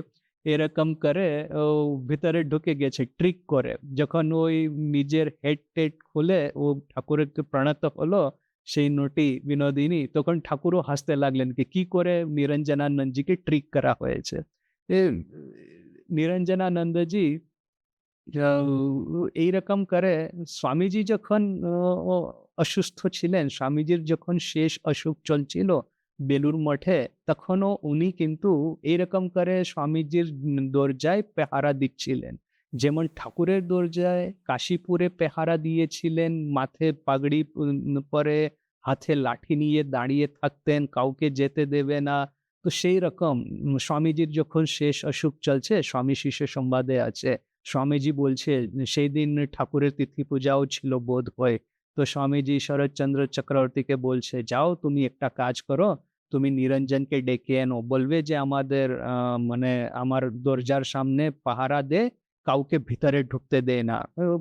এরকম করে ও ভিতরে ঢুকে গেছে ট্রিক করে। যখন ওই নিজের হেড-টেড খুলে ও ঠাকুরকে প্রণত হলো, সেই নটি বিনোদিনী, তখন ঠাকুরও হাসতে লাগলেন কি করে নিরঞ্জনানন্দজিকে ট্রিক করা হয়েছে। এ নিরঞ্জনানন্দজি আ এইরকম করে স্বামীজি যখন অ অ অসুস্থ ছিলেন, স্বামীজির যখন শেষ অসুখ চলছিল বেলুড় মঠে, তখনও উনি কিন্তু এইরকম করে স্বামীজির দরজায় পেহারা দিচ্ছিলেন। যেমন ঠাকুরের দরজায় কাশীপুরে পেহারা দিয়েছিলেন, মাথায় পাগড়ি পরে, হাতে লাঠি নিয়ে দাঁড়িয়ে থাকতেন, কাউকে যেতে দেবে না। তো সেই রকম স্বামীজির যখন শেষ অসুখ চলছে, স্বামী শিষ্য সংবাদে আছে। স্বামীজি বলছে সেইদিন ঠাকুরের তিথি পূজাও ছিল বোধহয়। তো স্বামীজি শরৎচন্দ্র চক্রবর্তীকে বলছে, "যাও তুমি একটা কাজ করো, তুমি নিরঞ্জনকে ডেকে এনো। বলবে যে আমাদের মানে আমার দরজার সামনে পাহারা দে, কাউকে ভিতরে ঢুকতে দেয় না।"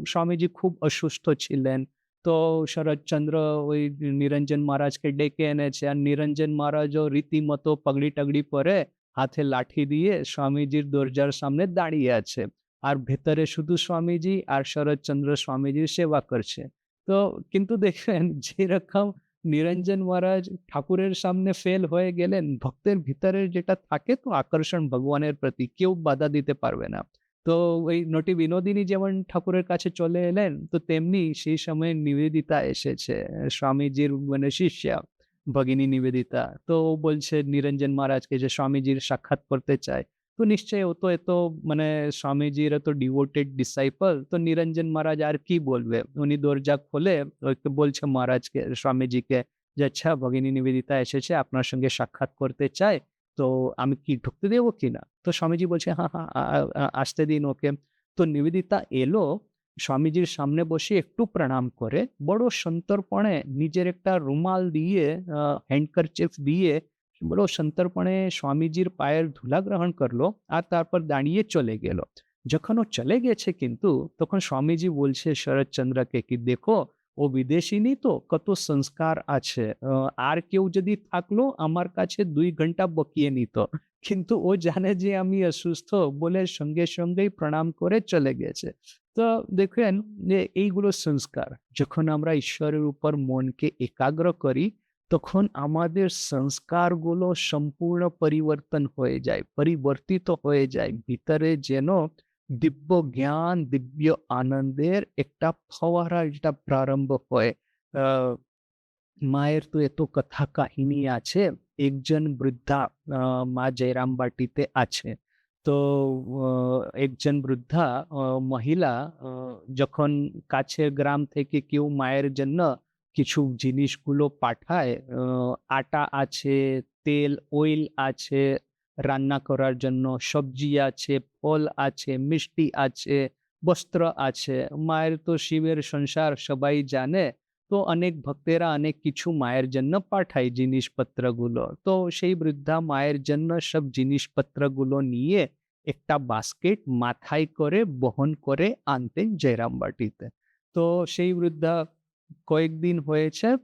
স্বামীজি খুব অসুস্থ ছিলেন। তো শরৎচন্দ্র ওই নিরঞ্জন মহারাজকে ডেকে এনেছে। আর নিরঞ্জন মহারাজও রীতিমতো পাগড়ি-টাগড়ি পরে, হাতে লাঠি দিয়ে স্বামীজির দরজার সামনে দাঁড়িয়ে আছে। আর ভেতরে শুধু স্বামীজি আর শরৎচন্দ্র স্বামীজির সেবা করছে। তো কিন্তু দেখবেন যেরকম নিরঞ্জন মহারাজ ঠাকুরের সামনে ফেল হয়ে গেলেন, ভক্তের ভিতরের যেটা থাকে তো আকর্ষণ ভগবানের প্রতি, কেউ বাধা দিতে পারবে না। তো ওই নটি বিনোদিনী যেমন ঠাকুরের কাছে চলে এলেন, তো তেমনি সেই সময় নিবেদিতা এসেছে, স্বামীজির মানে শিষ্যা, ভগিনী নিবেদিতা। তো ও বলছে নিরঞ্জন মহারাজকে যে স্বামীজির সাক্ষাৎ করতে চায়। তো নিশ্চয়ই ও তো এত মানে স্বামীজির এত ডিভোটেড ডিসাইপল, তো নিরঞ্জন মহারাজ আর কি বলবে? উনি দরজা খুলে ওকে বলছে মহারাজকে, স্বামীজিকে যে, "আচ্ছা ভগিনী নিবেদিতা এসেছে, আপনার সঙ্গে সাক্ষাৎ করতে চায়। তো আমি কি ঢুকতে দেবো কিনা?" তো স্বামীজি বলছে, "হ্যাঁ, হ্যাঁ, আসতে দিন ওকে।" তো নিবেদিতা এলো, স্বামীজির সামনে বসে একটু প্রণাম করে, বড় সন্তর্পণে নিজের একটা রুমাল দিয়ে হ্যান্ডকারচিফ দিয়ে বড় সন্তর্পণে স্বামীজির পায়ের ধুলা গ্রহণ করলো আর তারপর দাঁড়িয়ে চলে গেল। যখন ও চলে গেছে কিন্তু তখন স্বামীজি বলছে শরৎচন্দ্রকে কি, "দেখো ও বিদেশিনী তো, কত সংস্কার আছে। আর কেউ যদি থাকলো আমার কাছে ২ ঘন্টা বকিয়ে নিত। কিন্তু ও জানে যে আমি অসুস্থ বলে সঙ্গে সঙ্গেই প্রণাম করে চলে গেছে।" তো দেখেন যে এইগুলো সংস্কার। যখন আমরা ঈশ্বরের উপর মনকে একাগ্র করি, তখন আমাদের সংস্কারগুলো সম্পূর্ণ পরিবর্তন হয়ে যায়, পরিবর্তিত হয়ে যায়। ভিতরে যেন দিব্য জ্ঞান, দিব্য আনন্দের একটা ফোয়ারা যেটা প্রারম্ভ হয়। আ মায়ের তো এত কথা কাহিনী আছে। একজন বৃদ্ধা আ মা জয়রামবাটিতে আছে। তো অ একজন বৃদ্ধা অ মহিলা আ যখন কাছের গ্রাম থেকে কেউ মায়ের জন্য কিছু জিনিসগুলো পাঠায়, আটা আছে, তেল, অয়েল আছে, রান্না করার জন্য সবজি আছে, ফল আছে, মিষ্টি আছে, বস্ত্র আছে। মায়ের তো শিবের সংসার সবাই জানে। তো অনেক ভক্তেরা অনেক কিছু মায়ের জন্য পাঠায় জিনিসপত্রগুলো। তো সেই বৃদ্ধা মায়ের জন্য সব জিনিসপত্রগুলো নিয়ে একটা বাস্কেট মাথায় করে বহন করে আনতেন জয়রামবাটিতে। তো সেই বৃদ্ধা কয়েকদিন হয়েছে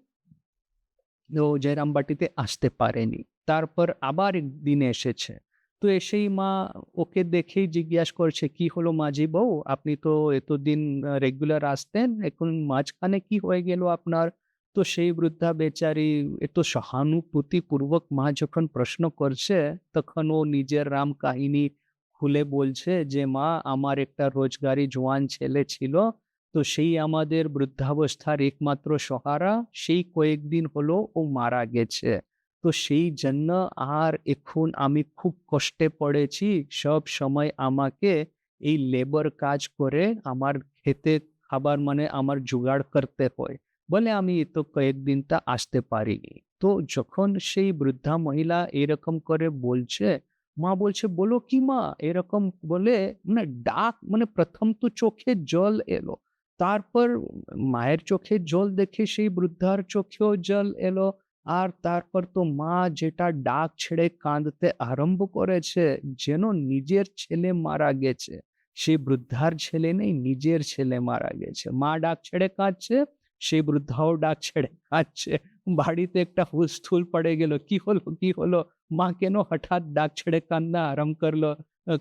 ও জয়রামবাটিতে আসতে পারেনি। তারপর আবার একদিন এসেছে। তো এসেই মা ওকে দেখেই জিজ্ঞাসা করছে, "কি হলো মাঝি বউ? আপনি তো এতদিন রেগুলার আসতেন। এখন মাঝখানে কি হয়ে গেল আপনার?" তো সেই বৃদ্ধা বেচারি এত সহানুভূতিপূর্বক মা যখন প্রশ্ন করছে, তখন ও নিজের রাম কাহিনী খুলে বলছে যে, "মা, আমার একটা রোজগারি জোয়ান ছেলে ছিল। তো সেই আমাদের বৃদ্ধাবস্থার একমাত্র সহারা। সেই কয়েকদিন হলো ও মারা গেছে। তো সেই জন্য আর এখন আমি খুব কষ্টে পড়েছি। সবসময় আমাকে এই লেবার কাজ করে আমার খেতে খাবার মানে আমার জোগাড় করতে হয়। বলে আমি তো কয়েকদিন তা আসতে পারিনি।" তো যখন সেই বৃদ্ধা মহিলা এরকম করে বলছে, মা বলছে, "বলো কি মা?" এরকম বলে মানে ডাক মানে ১ম তো চোখে জল এলো। তারপর মায়ের চোখে জল দেখে সেই বৃদ্ধার চোখেও জল এলো। আর তারপর তো মা যেটা ডাক ছেড়ে কাঁদতে আরম্ভ করেছে, যেন নিজের ছেলে মারা গেছে। সেই বৃদ্ধার ছেলে নেই, নিজের ছেলে মারা গেছে। মা ডাক ছেড়ে কাঁদছে, সেই বৃদ্ধাও ডাক ছেড়ে কাঁদছে। বাড়িতে একটা হুলস্থুল পড়ে গেল। কি হলো, কি হলো? মা কেন হঠাৎ ডাক ছেড়ে কান্না আরম্ভ করলো?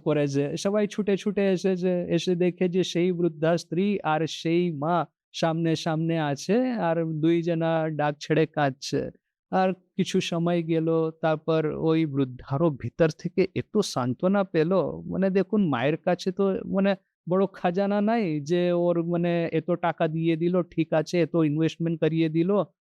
করেছে। সবাই ছুটে, ছুটে এসেছে। এসে দেখে যে সেই বৃদ্ধা স্ত্রী আর সেই মা সামনে, সামনে আছে আর ২ জনা ডাক ছেড়ে কাঁদছে। আর কিছু সময় গেল, তারপর ওই বৃদ্ধারও ভিতর থেকে এত সান্ত্বনা পেল, মানে দেখুন মায়ের কাছে তো মানে বড় খাজানা নাই যে ওর মানে এত টাকা দিয়ে দিল, ঠিক আছে, এত ইনভেস্টমেন্ট করিয়ে দিল।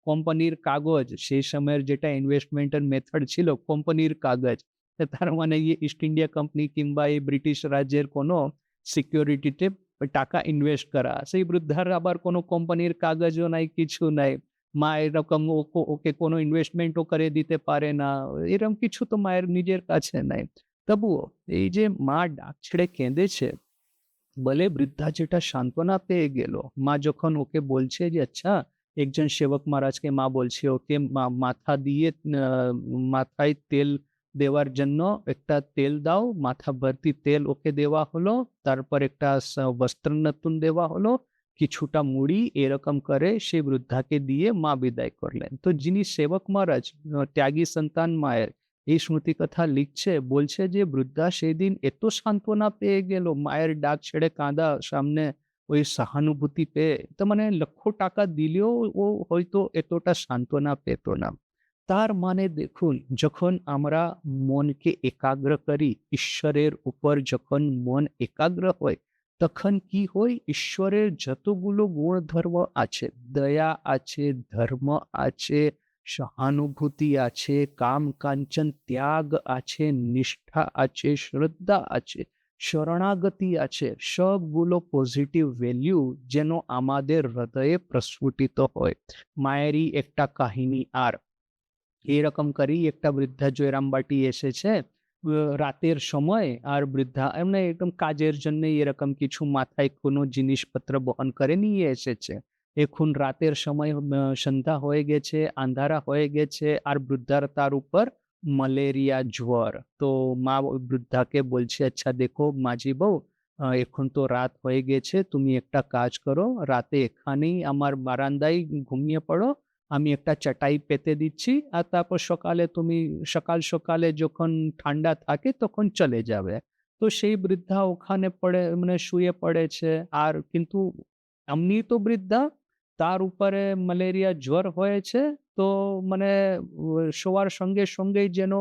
কোম্পানির কাগজ, সেই সময়ের যেটা ইনভেস্টমেন্টের মেথড ছিল কোম্পানির কাগজ। তার মানে ইস্ট ইন্ডিয়া কোম্পানি কিংবা এই ব্রিটিশ রাজ্যের কোনো সিকিউরিটিতে টাকা ইনভেস্ট করা। সেই বৃদ্ধার আবার কোনো কোম্পানির কাগজও নাই, কিছু নাই। মা এরকম ওকে কোনো ইনভেস্টমেন্টও করে দিতে পারে না। এরকম কিছু তো মায়ের নিজের কাছে নাই। তবুও এই যে মা ডাক ছেড়ে কেঁদেছে, বলে বৃদ্ধা যেটা সান্ত্বনা পেয়ে গেল। মা যখন ওকে বলছে যে, "আচ্ছা, একজন সেবক মহারাজকে" মা বলছে ওকে মাথা দিয়ে মাথায় তেল দেওয়ার জন্য একটা তেল দাও। মাথা ভর্তি তেল ওকে দেওয়া হলো। তারপর একটা বস্ত্র নতুন দেওয়া হলো। কিছুটা মুড়ি এরকম করে সেই বৃদ্ধাকে দিয়ে মা বিদায় করলেন। তো যিনি সেবক মহারাজ ত্যাগী সন্তান মায়ের, এই স্মৃতি কথা লিখছে, বলছে যে বৃদ্ধা সেদিন এত সান্ত্বনা পেয়ে গেল মায়ের ডাক ছেড়ে কাঁদা সামনে ওই সহানুভূতি পেয়ে। তো মানে লক্ষ টাকা দিলেও ও হয়তো এতটা সান্ত্বনা পেত না। তার মানে দেখুন, যখন আমরা মনকে একাগ্র করি, ঈশ্বরের উপর যখন মন একাগ্র হয়, তখন কি হয়? ঈশ্বরের যতগুলো গুণধর্ম আছে, দয়া আছে, ধর্ম আছে, সহানুভূতি আছে, কাম কাঞ্চন ত্যাগ আছে, নিষ্ঠা আছে, শ্রদ্ধা আছে, শরণাগতি আছে, সবগুলো পজিটিভ ভ্যালু যেন আমাদের হৃদয়ে প্রস্ফুটিত হয়। মায়েরই একটা কাহিনী আর এরকম করেই একটা বৃদ্ধা জয়রামবাটি এসেছে রাতের সময়। আর বৃদ্ধা এমনি একদম কাজের জন্যই এরকম কিছু মাথায় কোনো জিনিসপত্র বহন করে নিয়ে এসেছে। এখন রাতের সময় সন্ধ্যা হয়ে গেছে, আন্ধারা হয়ে গেছে আর বৃদ্ধার তার উপর ম্যালেরিয়া জ্বর। তো মা ওই বৃদ্ধাকে বলছে, "আচ্ছা দেখো মাঝি বউ, এখন তো রাত হয়ে গেছে। তুমি একটা কাজ করো, রাতে এখানেই আমার বারান্দায় ঘুমিয়ে পড়ো। আমি একটা চাটাই পেতে দিচ্ছি আর তারপর সকালে তুমি সকাল সকালে যখন ঠান্ডা থাকে তখন চলে যাবে।" তো সেই বৃদ্ধা ওখানে পড়ে মানে শুয়ে পড়েছে। আর কিন্তু এমনি তো বৃদ্ধা, তার উপরে ম্যালেরিয়া জ্বর হয়েছে। তো মানে শোয়ার সঙ্গে সঙ্গেই যেন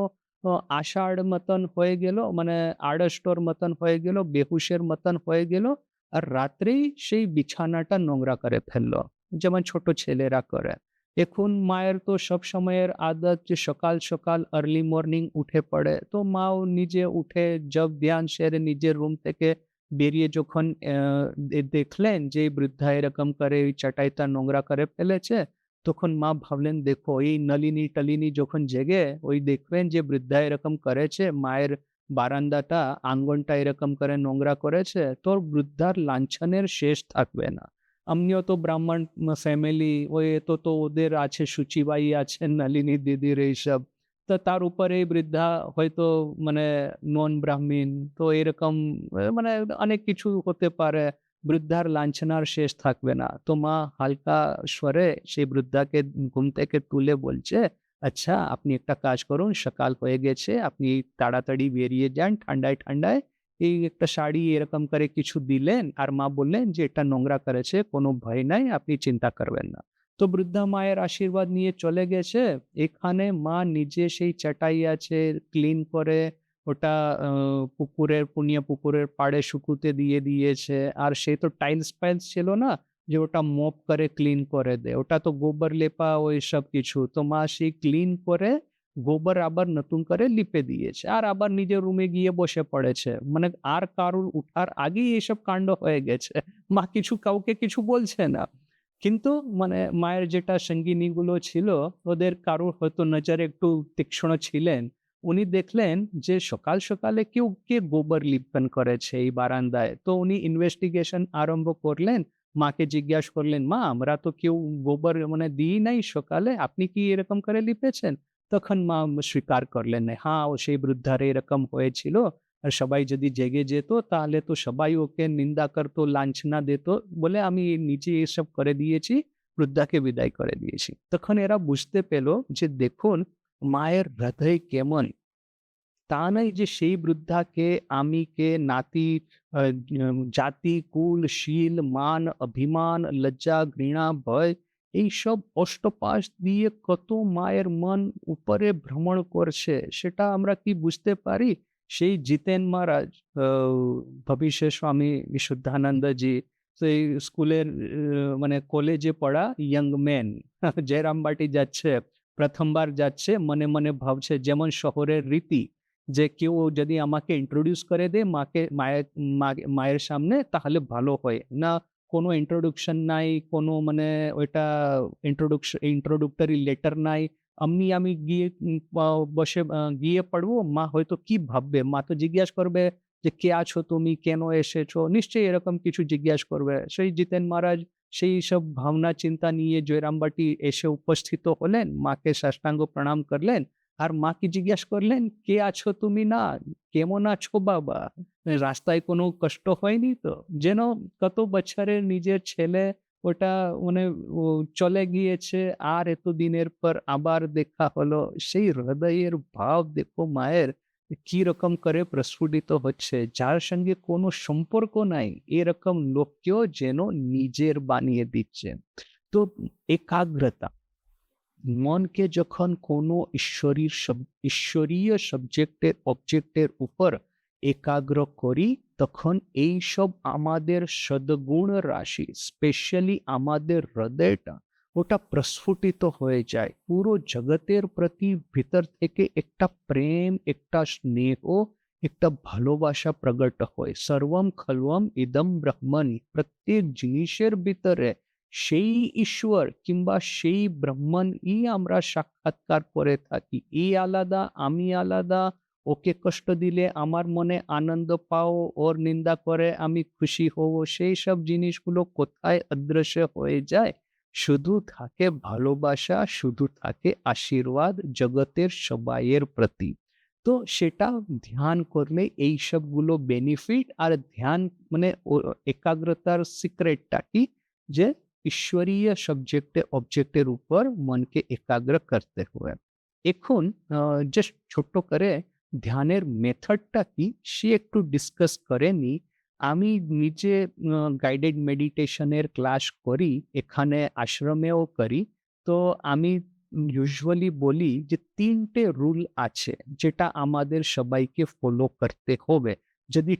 আষাঢ় মতন হয়ে গেল, মানে আড়ষ্টর মতন হয়ে গেল, বেহুশের মতন হয়ে গেল। আর রাত্রেই সেই বিছানাটা নোংরা করে ফেলল, যেমন ছোট ছেলেরা করে। এখন মায়ের তো সবসময়ের আদত যে সকাল, সকাল আর্লি মর্নিং উঠে পড়ে। তো মাও নিজে উঠে ধ্যান সেরে নিজের রুম থেকে বেরিয়ে যখন দেখলেন যে এই বৃদ্ধা এরকম করে ওই চাটাইটা নোংরা করে ফেলেছে, তখন মা ভাবলেন, দেখো এই নলিনী-টলিনী যখন জেগে ওই দেখবেন যে বৃদ্ধা এরকম করেছে, মায়ের বারান্দাটা, আঙ্গনটা এরকম করে নোংরা করেছে, তো বৃদ্ধার লাঞ্ছনের শেষ থাকবে না। আমিও তো ব্রাহ্মণ ফ্যামিলি, ওই তো ওদের আছে, সূচিবাই আছেন, নলিনী দিদির এইসব। তো তার উপরে এই বৃদ্ধা হয়তো মানে নন ব্রাহ্মীণ। তো এরকম মানে অনেক কিছু হতে পারে। বৃদ্ধার লাঞ্ছনার শেষ থাকবে না। তো মা হালকা স্বরে সেই বৃদ্ধাকে ঘুম থেকে তুলে বলছে, "আচ্ছা, আপনি একটা কাজ করুন, সকাল হয়ে গেছে, আপনি তাড়াতাড়ি বেরিয়ে যান ঠান্ডায়, ঠান্ডায়।" এই একটা শাড়ি এরকম করে কিছু দিলেন আর মা বললেন যে, "এটা নোংরা করেছে, কোনো ভয় নাই, আপনি চিন্তা করবেন না।" তো বৃদ্ধা মায়ের আশীর্বাদ নিয়ে চলে গেছে। এখানে মা নিজে সেই চাটাই আছে ক্লিন করে ওটা পুকুরের পাড়ে শুকুতে দিয়ে দিয়েছে। আর সে তো টাইলস-ফাইলস ছিল না যে ওটা মপ করে ক্লিন করে দেয়। ওটা তো গোবর লেপা ওইসব কিছু। তো মা সেই ক্লিন করে গোবর আবার নতুন করে লিপে দিয়েছে। আর আবার নিজের রুমে গিয়ে বসে পড়েছে। মানে আর কারোর উঠার আগেই এসব কাণ্ড হয়ে গেছে। মা কাউকে কিছু বলছে না। কিন্তু মানে মায়ের যেটা সঙ্গিনীগুলো ছিল, ওদের কারোর হয়তো নজরে একটু তীক্ষ্ণ ছিলেন। উনি দেখলেন যে সকালে কে গোবর লিপন করেছে এই বারান্দায়। তো উনি ইনভেস্টিগেশন আরম্ভ করলেন। মাকে জিজ্ঞাসা করলেন, "মা, আমরা তো কেউ গোবর মানে দিই নাই সকালে। আপনি কি এরকম করে লিপেছেন?" তখন মা স্বীকার করলেন, "হ্যাঁ, ও সেই বৃদ্ধার এরকম হয়েছিল। আর সবাই যদি জেগে যেত তাহলে তো সবাই ওকে নিন্দা করত, লাঞ্ছনা দিত বলে আমি নিজে এসব করে দিয়েছি, বৃদ্ধাকে বিদায় করে দিয়েছি।" তখন এরা বুঝতে পেল যে দেখুন মায়ের হৃদয় কেমন। তা নয় যে সেই বৃদ্ধাকে আমি কে নাতি, জাতি, কুল, শীল, মান, অভিমান, লজ্জা, ঘৃণা, ভয় এইসব অষ্টপাশ দিয়ে কত মায়ের মন উপরে ভ্রমণ করছে সেটা আমরা কি বুঝতে পারি? সেই জিতেন মহারাজ, আ ভবিষ্যৎ স্বামী বিশুদ্ধানন্দজি সেই স্কুলের মানে কলেজে পড়া ইয়ং মেন জয়রামবাটি যাচ্ছে, ১ম বার যাচ্ছে মনে ভাবছে যেমন শহরের রীতি যে কেউ যদি আমাকে ইন্ট্রোডিউস করে দেয় মায়ের সামনে তাহলে ভালো হয়। না কোনো ইন্ট্রোডাকশন নাই, কোনো মানে ওইটা ইন্ট্রোডাক্টরি লেটার নাই। আমি গিয়ে বসে গিয়ে পড়বো, মা হয়তো কি ভাববে? মা তো জিজ্ঞাসা করবে যে, "কে আছো তুমি? কেন এসেছো?" নিশ্চয়ই এরকম কিছু জিজ্ঞাসা করবে। সেই জিতেন মহারাজ সেই সব ভাবনা চিন্তা নিয়ে জয়রামবাটি এসে উপস্থিত হলেন, মাকে সাষ্টাঙ্গ প্রণাম করলেন। আর মাকে জিজ্ঞাসা করলেন, "কে আছো তুমি না? কেমন আছো বাবা? রাস্তায় কোনো কষ্ট হয়নি তো?" যেন কত বছরের নিজের ছেলে ওটা মানে ও চলে গিয়েছে আর এতদিনের পর আবার দেখা হলো। সেই হৃদয়ের ভাব দেখো মায়ের কিরকম করে প্রস্ফুটিত হচ্ছে। যার সঙ্গে কোনো সম্পর্ক নাই এরকম লোককেও যেন নিজের বানিয়ে দিচ্ছেন। তো একাগ্রতা মনকে যখন কোনো ঈশ্বরীয় সাবজেক্টের অবজেক্টের উপর একাগ্র করি তখন এইসব আমাদের সদ্গুণ রাশি স্পেশালি আমাদের হৃদয়টা ওটা প্রস্ফুটিত হয়ে যায়, পুরো জগতের প্রতি ভিতর থেকে একটা প্রেম, একটা স্নেহ, একটা ভালোবাসা প্রকট হয়। সর্বম খলবম ইদম ব্রহ্মণি, প্রত্যেক জিনিসের ভিতরে সেই ঈশ্বর কিংবা সেই ব্রহ্মাণ্ডই আমরা সাক্ষাৎকার করে থাকি। এই আলাদা, আমি আলাদা, ওকে কষ্ট দিলে আমার মনে আনন্দ পাও, ওর নিন্দা করে আমি খুশি হব, সেই সব জিনিসগুলো কোথায় অদৃশ্য হয়ে যায়? শুধু থাকে ভালোবাসা, শুধু থাকে আশীর্বাদ জগতের সবাইয়ের প্রতি। তো সেটা ধ্যান করলে এই সবগুলো বেনিফিট আর ধ্যান মানে একাগ্রতার সিক্রেটটা কি? যে ঈশ্বরীয় অবজেক্টের উপর মনকে একাগ্র করতে হবে। এখন জাস্ট ছোট্ট করে ধ্যানের মেথডটা কি সে একটু ডিসকাস করে নিই। আমি নিজে গাইডেড মেডিটেশনের ক্লাস করি, এখানে আশ্রমেও করি। তো আমি ইউজুয়ালি বলি যে ৩ টে রুল আছে যেটা আমাদের সবাইকে ফলো করতে হবে যদি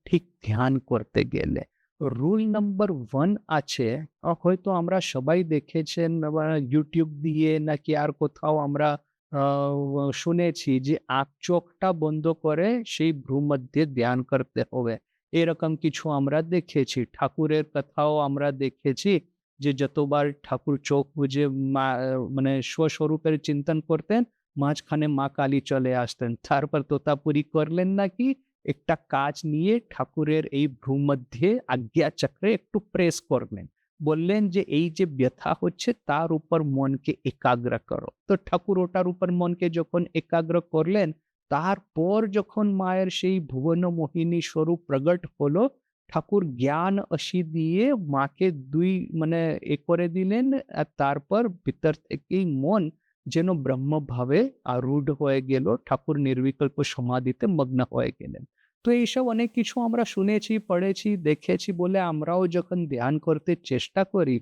ঠিক ধ্যান করতে গেলে। রুল নাম্বার 1 আছে, হয়তো আমরা সবাই দেখেছেন বা YouTube দিয়ে নাকি আর কোথাও আমরা আ শুনেছি যে চোখটা বন্ধ করে সেই ভ্রূমধ্যে ধ্যান করতে হবে। এরকম কিছু আমরা দেখেছি। ঠাকুরের কথাও আমরা দেখেছি যে যতবার ঠাকুর চোখ বুজে মা মানে স্বস্বরূপের চিন্তন করতেন, মাঝখানে মা কালী চলে আসতেন। তারপর তোতাপুরি করলেন নাকি একটা কাঁচ নিয়ে ঠাকুরের এই ভ্রূমধ্যে আজ্ঞাচক্রে একটু প্রেস করলেন। বললেন যে, "এই যে ব্যথা হচ্ছে তার উপর মনকে একাগ্র করো।" তো ঠাকুর ওটার উপর মনকে যখন একাগ্র করলেন, তারপর যখন মায়ের সেই ভুবন মোহিনী স্বরূপ প্রকট হলো, ঠাকুর জ্ঞান অসি দিয়ে মাকে দুই মানে এ করে দিলেন, আর তারপর ভিতর থেকেই মন যেন ব্রহ্মভাবে আরূঢ় হয়ে গেল, ঠাকুর নির্বিকল্প সমাধিতে মগ্ন হয়ে গেলেন। তো এইসব অনেক কিছু আমরা শুনেছি, পড়েছি, দেখেছি বলে আমরাও যখন ধ্যান করতে চেষ্টা করি,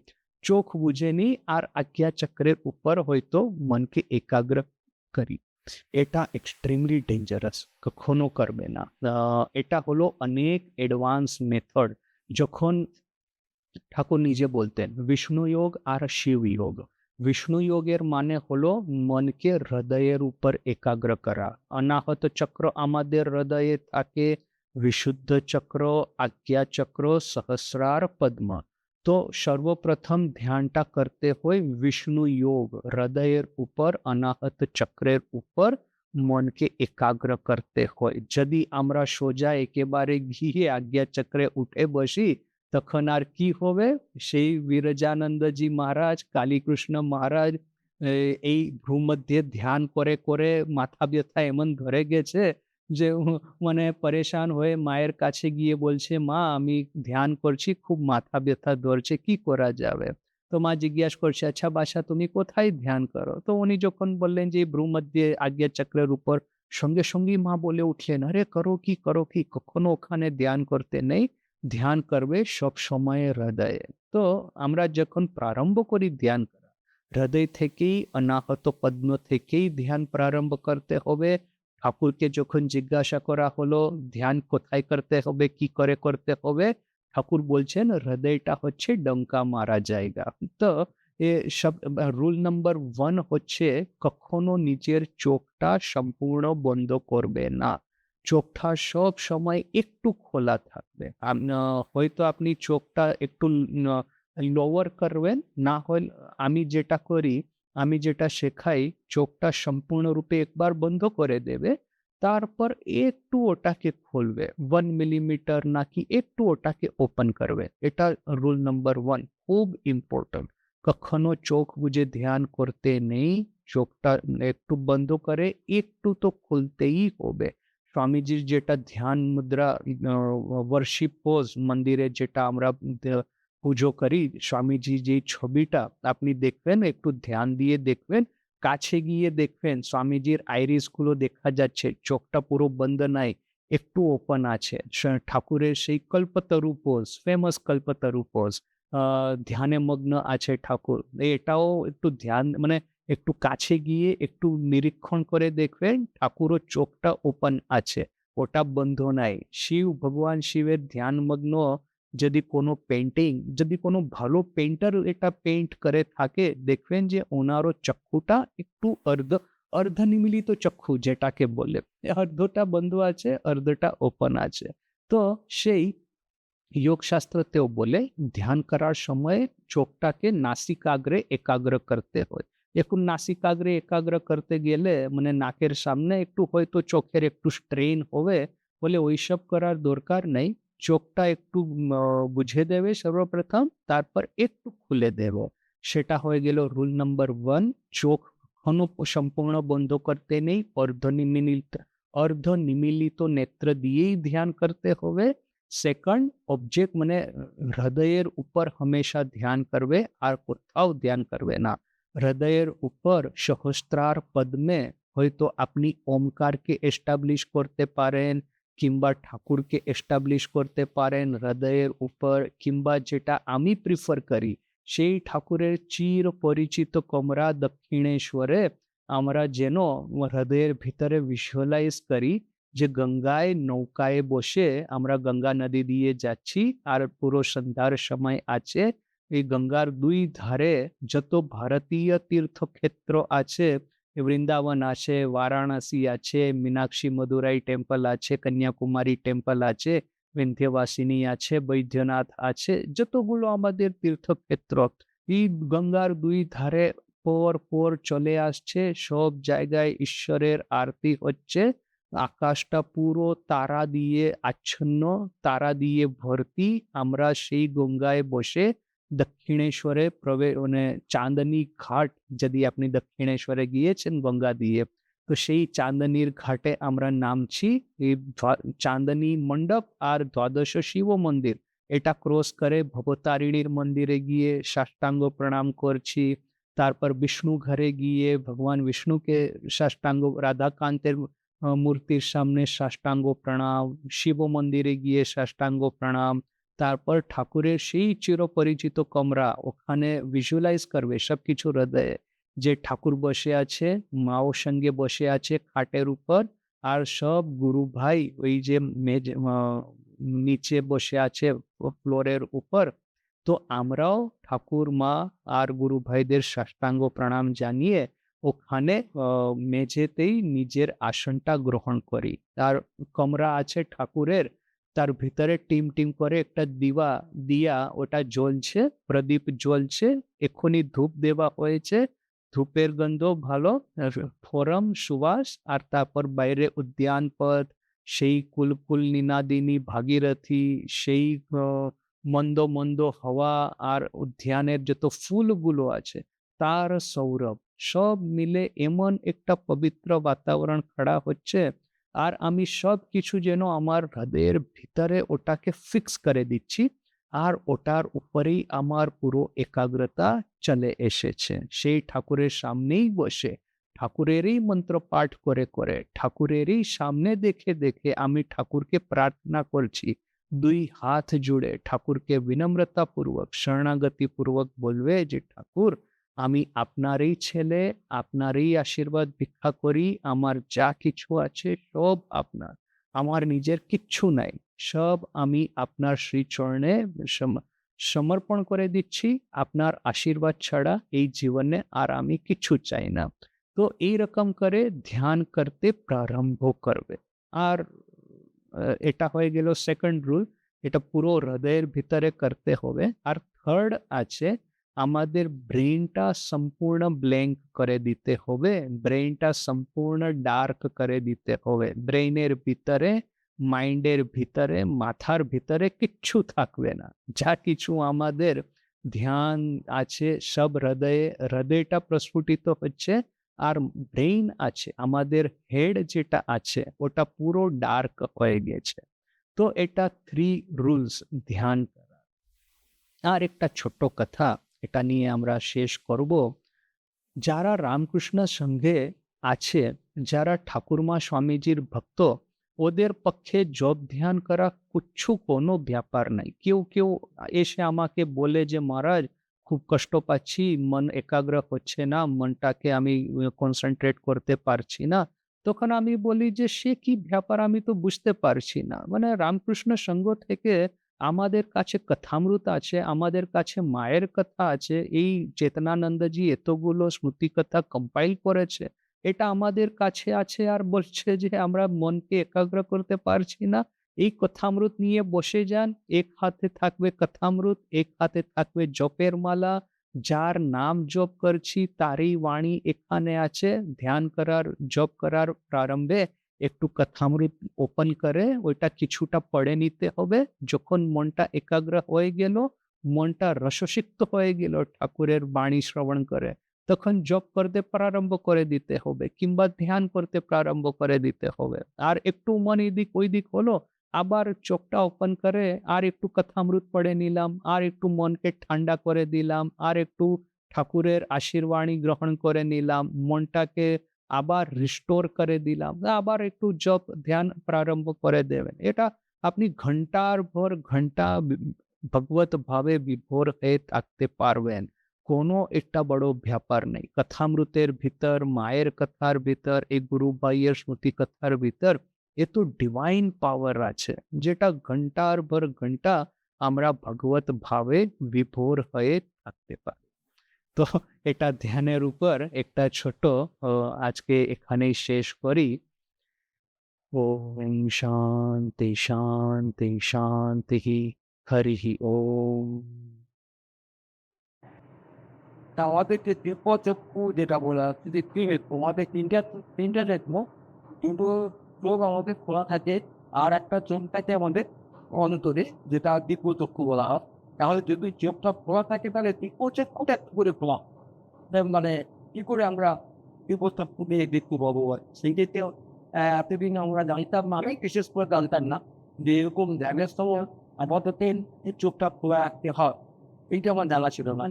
চোখ বুজে নিই আর আজ্ঞাচক্রের উপর হয়তো মনকে একাগ্র করি। এটা এক্সট্রিমলি ডেঞ্জারাস, কখনো করবে না। এটা হলো অনেক অ্যাডভান্স মেথড। যখন ঠাকুর নিজে বলতেন বিষ্ণু যোগ আর শিব যোগ। বিষ্ণু যোগের মানে হলো মনকে হৃদয়ের উপর একাগ্র করা। অনাহত চক্র আমাদের হৃদয়ে থাকে, বিশুদ্ধ চক্র, আজ্ঞা চক্র, সহস্রার পদ্ম। তো সর্বপ্রথম ধ্যানটা করতে হয় বিষ্ণু যোগ, হৃদয়ের উপর, অনাহত চক্রের উপর মনকে একাগ্র করতে হয়। যদি আমরা সোজা একেবারে গিয়ে আজ্ঞা চক্রে উঠে বসি, তখন আর কি হবে? সেই বিরজানন্দজি মহারাজ, কালীকৃষ্ণ মহারাজ এই ভূমধ্যে ধ্যান করে, করে মাথা ব্যথা এমন ধরে গেছে যে মানে পরেশান হয়ে মায়ের কাছে গিয়ে বলছে, "মা আমি ধ্যান করছি, খুব মাথা ব্যথা ধরছে, কি করা যাবে?" তো মা জিজ্ঞাসা করছে, "আচ্ছা বাছা তুমি কোথায় ধ্যান করো?" তো উনি যখন বললেন যে, "ভ্রূমধ্যে আজ্ঞা চক্রের উপর", সঙ্গে সঙ্গেই মা বলে উঠলেন, "আরে করো কি? কখনো ওখানে ধ্যান করতে নেই। ধ্যান করবে সব সময় হৃদয়ে।" তো আমরা যখন প্রারম্ভ করি ধ্যান করা, হৃদয় থেকেই, অনাহত পদ্ম থেকেই ধ্যান প্রারম্ভ করতে হবে। ঠাকুরকে যখন জিজ্ঞাসা করা হলো ধ্যান কোথায় করতে হবে, কি করে করতে হবে, ঠাকুর বলছেন হৃদয়টা হচ্ছে ডঙ্কা মারা জায়গা। তো এ সব রুল নাম্বার 1 হচ্ছে কখনো নিজের চোখটা সম্পূর্ণ বন্ধ করবে না। চোখটা সব সময় একটু খোলা থাকবে। হয়তো আপনি চোখটা একটু লোয়ার করবেন, না হলে আমি যেটা করি, আমি যেটা শেখাই, চোখটা সম্পূর্ণরূপে একবার বন্ধ করে দেবে। তারপর একটু ওটাকে খুলবে। 1 মিলিমিটার নাকি একটু ওটাকে ওপেন করবে। এটা রুল নাম্বার 1, খুব ইম্পোর্টেন্ট। কখনো চোখ বুজে ধ্যান করতে নেই। চোখটা একটু বন্ধ করে একটু তো খুলতেই হবে। স্বামীজির যেটা ধ্যান মুদ্রা, ওয়ার্শিপ পোজ মন্দিরে যেটা আমরা পুজো করি, স্বামীজি যে ছবিটা আপনি দেখবেন, একটু ধ্যান দিয়ে দেখবেন, কাছে গিয়ে দেখবেন স্বামীজির আইরিস গুলো দেখা যাচ্ছে, চোখটা পুরো বন্ধ নাই, একটু ওপেন আছে। ঠাকুরের সেই কল্পতরু পোজ, ফেমাস কল্পতরু পোজ, ধ্যানে মগ্ন আছে ঠাকুর। এটাও একটু ধ্যান মানে একটু কাছে গিয়ে একটু নিরীক্ষণ করে দেখবেন ঠাকুরও চোখটা ওপেন আছে, ওটা বন্ধ নাই। ভগবান শিবের ধ্যানমগ্ন যদি কোনো পেইন্টিং, যদি কোনো ভালো পেইন্টার এটা পেইন্ট করে থাকে, দেখবেন যে ওনারও চক্ষুটা একটু অর্ধনিমীলিত চক্ষু যেটাকে বলে। অর্ধটা বন্ধ আছে, অর্ধটা ওপেন আছে। তো সেই যোগ শাস্ত্রতেও বলে ধ্যান করার সময় চোখটাকে নাসিকাগ্রে একাগ্র করতে হয়। এখন নাসিকাগ্রে একাগ্র করতে গেলে মানে নাকের সামনে একটু হয়তো চোখের একটু স্ট্রেন হবে, বলে ওইসব করার দরকার নেই। চোখটা একটু বুঝে দেবে সর্বপ্রথম, তারপর একটু খুলে দেব। সেটা হয়ে গেল রুল নাম্বার 1। চোখ কখনো সম্পূর্ণ বন্ধ করতে নেই, অর্ধনিমিলিত নেত্র দিয়েই ধ্যান করতে হবে। সেকেন্ড, অবজেক্ট মানে হৃদয়ের উপর হমেশা ধ্যান করবে, আর কোথাও ধ্যান করবে না। হৃদয়ের উপর সহস্রার পদ্মে হয়তো আপনি ওমকারকে এস্টাবলিশ করতে পারেন, কিংবা ঠাকুরকে এস্টাবলিশ করতে পারেন হৃদয়ের উপর, কিংবা যেটা আমি প্রিফার করি, সেই ঠাকুরের চির পরিচিত কমরা দক্ষিণেশ্বরে আমরা যেন হৃদয়ের ভিতরে ভিজুয়ালাইজ করি যে গঙ্গায় নৌকায় বসে আমরা গঙ্গা নদী দিয়ে যাচ্ছি, আর পুরো সন্ধ্যার সময় আছে। এই গঙ্গার দুই ধারে যত ভারতীয় তীর্থক্ষেত্র আছে, বৃন্দাবন আছে, বারাণসী আছে, মীনাক্ষী মদুরাই টেম্পল আছে, কন্যাকুমারী টেম্পল আছে, বিন্ধ্যবাসিনী আছে, বৈদ্যনাথ আছে, যতগুলো আমাদের তীর্থক্ষেত্র এই গঙ্গার দুই ধারে পর পর চলে আসছে, সব জায়গায় ঈশ্বরের আরতি হচ্ছে। আকাশটা পুরো তারা দিয়ে আচ্ছন্ন, তারা দিয়ে ভর্তি। আমরা সেই গঙ্গায় বসে দক্ষিণেশ্বরে মানে চাঁদনী ঘাট, যদি আপনি দক্ষিণেশ্বরে গিয়েছেন গঙ্গা দিয়ে, তো সেই চাঁদনীর ঘাটে আমরা নামছি। এই চাঁদনী মণ্ডপ আর দ্বাদশ শিব মন্দির এটা ক্রস করে ভবতারিণীর মন্দিরে গিয়ে সাষ্টাঙ্গ প্রণাম করছি। তারপর বিষ্ণু ঘরে গিয়ে ভগবান বিষ্ণুকে সাষ্টাঙ্গ, রাধাকান্তের মূর্তির সামনে সাষ্টাঙ্গ প্রণাম, শিব মন্দিরে গিয়ে সাষ্টাঙ্গ প্রণাম। তারপর ঠাকুরের সেই চিরপরিচিত কমরা, ওখানে ভিজুয়ালাইজ করবে সবকিছু হৃদয়ে, যে ঠাকুর বসে আছে, মাও সঙ্গে বসে আছে খাটের উপর, আর সব গুরু ভাই ওই যে মেজ নিচে বসে আছে ফ্লোরের উপর। তো আমরাও ঠাকুর, মা আর গুরু ভাইদের সাষ্টাঙ্গ প্রণাম জানিয়ে ওখানে মেঝেতেই নিজের আসনটা গ্রহণ করি। আর কমরা আছে ঠাকুরের, তার ভিতরে টিম টিম করে একটা দিয়া ওটা জ্বলছে, প্রদীপ জ্বলছে, এক্ষুনি ধূপ দেওয়া হয়েছে, ধূপের গন্ধ ভালো, ফোরম সুবাস, আর তারপর বাইরে উদ্যান পথ, সেই কুলকুল নিনাদিনী ভাগীরথী, সেই মন্দ মন্দ হাওয়া, আর উদ্যানের যত ফুলগুলো আছে তার সৌরভ, সব মিলে এমন একটা পবিত্র বাতাবরণ খাড়া হচ্ছে। আর আমি সব কিছু যেন আমার হৃদয়ের ভিতরে ওটাকে ফিক্স করে দিচ্ছি, আর ওটার উপরেই আমার পুরো একাগ্রতা চলে এসেছে। সেই ঠাকুরের সামনেই বসে ঠাকুরেরই মন্ত্র পাঠ করে করে, ঠাকুরেরই সামনে দেখে দেখে আমি ঠাকুরকে প্রার্থনা করছি। দুই হাত জুড়ে ঠাকুরকে বিনম্রতা পূর্বক, শরণাগতি পূর্বক বলবে যে ঠাকুর, আমি আপনারই ছেলে, আপনারই আশীর্বাদ ভিক্ষা করি, আমার যা কিছু আছে সব আপনার, আমার নিজের কিচ্ছু নাই, সব আমি আপনার শ্রীচরণে সমর্পণ করে দিচ্ছি। আপনার আশীর্বাদ ছাড়া এই জীবনে আর আমি কিছু চাই না। তো এইরকম করে ধ্যান করতে প্রারম্ভ করবে। আর এটা হয়ে গেল সেকেন্ড রুল, এটা পুরো হৃদয়ের ভিতরে করতে হবে। আর থার্ড আছে, আমাদের ব্রেনটা সম্পূর্ণ ব্ল্যাঙ্ক করে দিতে হবে, ব্রেনটা সম্পূর্ণ ডার্ক করে দিতে হবে, ব্রেইনের ভিতরে, মাইন্ডের ভিতরে, মাথার ভিতরে কিচ্ছু থাকবে না। যা কিছু আমাদের ধ্যান আছে সব হৃদয়ে, হৃদয়টা প্রস্ফুটিত হচ্ছে, আর ব্রেইন আছে, আমাদের হেড যেটা আছে ওটা পুরো ডার্ক হয়ে গেছে। তো এটা 3 রুলস ধ্যান করা। আর একটা ছোট্ট কথা, এটা নিয়ে আমরা শেষ করব। যারা রামকৃষ্ণ সঙ্ঘে আছে, যারা ঠাকুরমা স্বামীজির ভক্ত, ওদের পক্ষে জপ ধ্যান করা কিচ্ছু কোনো ব্যাপার নাই। কেউ কেউ এসে আমাকে বলে যে মহারাজ খুব কষ্ট পাচ্ছি, মন একাগ্র হচ্ছে না, মনটাকে আমি কনসেন্ট্রেট করতে পারছি না। তখন আমি বলি যে সে কি ব্যাপার, আমি তো বুঝতে পারছি না। মানে রামকৃষ্ণ সঙ্ঘ থেকে আমাদের কাছে কথামৃত আছে, আমাদের কাছে মায়ের কথা আছে, এই চেতনানন্দজি এতগুলো স্মৃতি কথা কম্পাইল করেছে, এটা আমাদের কাছে আছে, আর বলছে যে আমরা মনকে একাগ্র করতে পারছি না। এই কথামৃত নিয়ে বসে যান, এক হাতে থাকবে কথামৃত, এক হাতে থাকবে জপের মালা, যার নাম জপ করছি তারই বাণী এখানে আছে। ধ্যান করার, জপ করার প্রারম্ভে একটু কথামৃত ওপেন করে ওইটা কিছুটা পড়ে নিতে হবে। যখন মনটা একাগ্র হয়ে গেল, মনটা রসসিক্ত হয়ে গেল ঠাকুরের বাণী শ্রবণ করে, তখন জপ করতে প্রারম্ভ করে দিতে হবে, কিংবা ধ্যান করতে প্রারম্ভ করে দিতে হবে। আর একটু মন এদিক ওই দিক হলো, আবার চোখটা ওপেন করে আর একটু কথামৃত পড়ে নিলাম, আর একটু মনকে ঠান্ডা করে দিলাম, আর একটু ঠাকুরের আশীর্বাণী গ্রহণ করে নিলাম, মনটাকে আবার রিস্টোর করে দিলাম, আবার একটু জপ ধ্যান প্রারম্ভ করে দেবেন। এটা আপনি ঘন্টার পর ঘন্টা ভগবত ভাবে বিভোর হয়ে থাকতে পারবেন। কোনো একটা বড় ব্যাপার নেই। কথামৃতের ভিতর, মায়ের কথার ভিতর, এই গুরু ভাইয়ের স্মৃতি কথার ভিতর এত ডিভাইন পাওয়ার আছে, যেটা ঘন্টার পর ঘন্টা আমরা ভগবত ভাবে বিভোর হয়ে থাকতে পারি। তো এটা ধ্যানের উপর একটা ছোট আজকে এখানেই শেষ করি। ওম শান্তি শান্তি শান্তি। হরি ওম।
তা আমাদের যে দিব্যচক্ষু যেটা বলা হচ্ছে যে তোমাদের তিনটা দেখবো, কিন্তু চোখ আমাদের খোলা থাকে, আর একটা চোখ থাকে আমাদের অন্তরে, যেটা দিব্যচক্ষু বলা হয়। তাহলে যদি চোখটা খোলা থাকে তাহলে দিব্যচক্ষুটা একটু করে খোলা, মানে কি করে আমরা বিপদটা খুবই দেখতে পাবো। সেই ক্ষেত্রে এতদিন আমরা জানতাম না, আমি বিশেষ করে জানতাম না যে এরকম ধ্যানের সময় আপাতত চোখটা খোলা রাখতে হয়। এইটা আমার জানা ছিল না।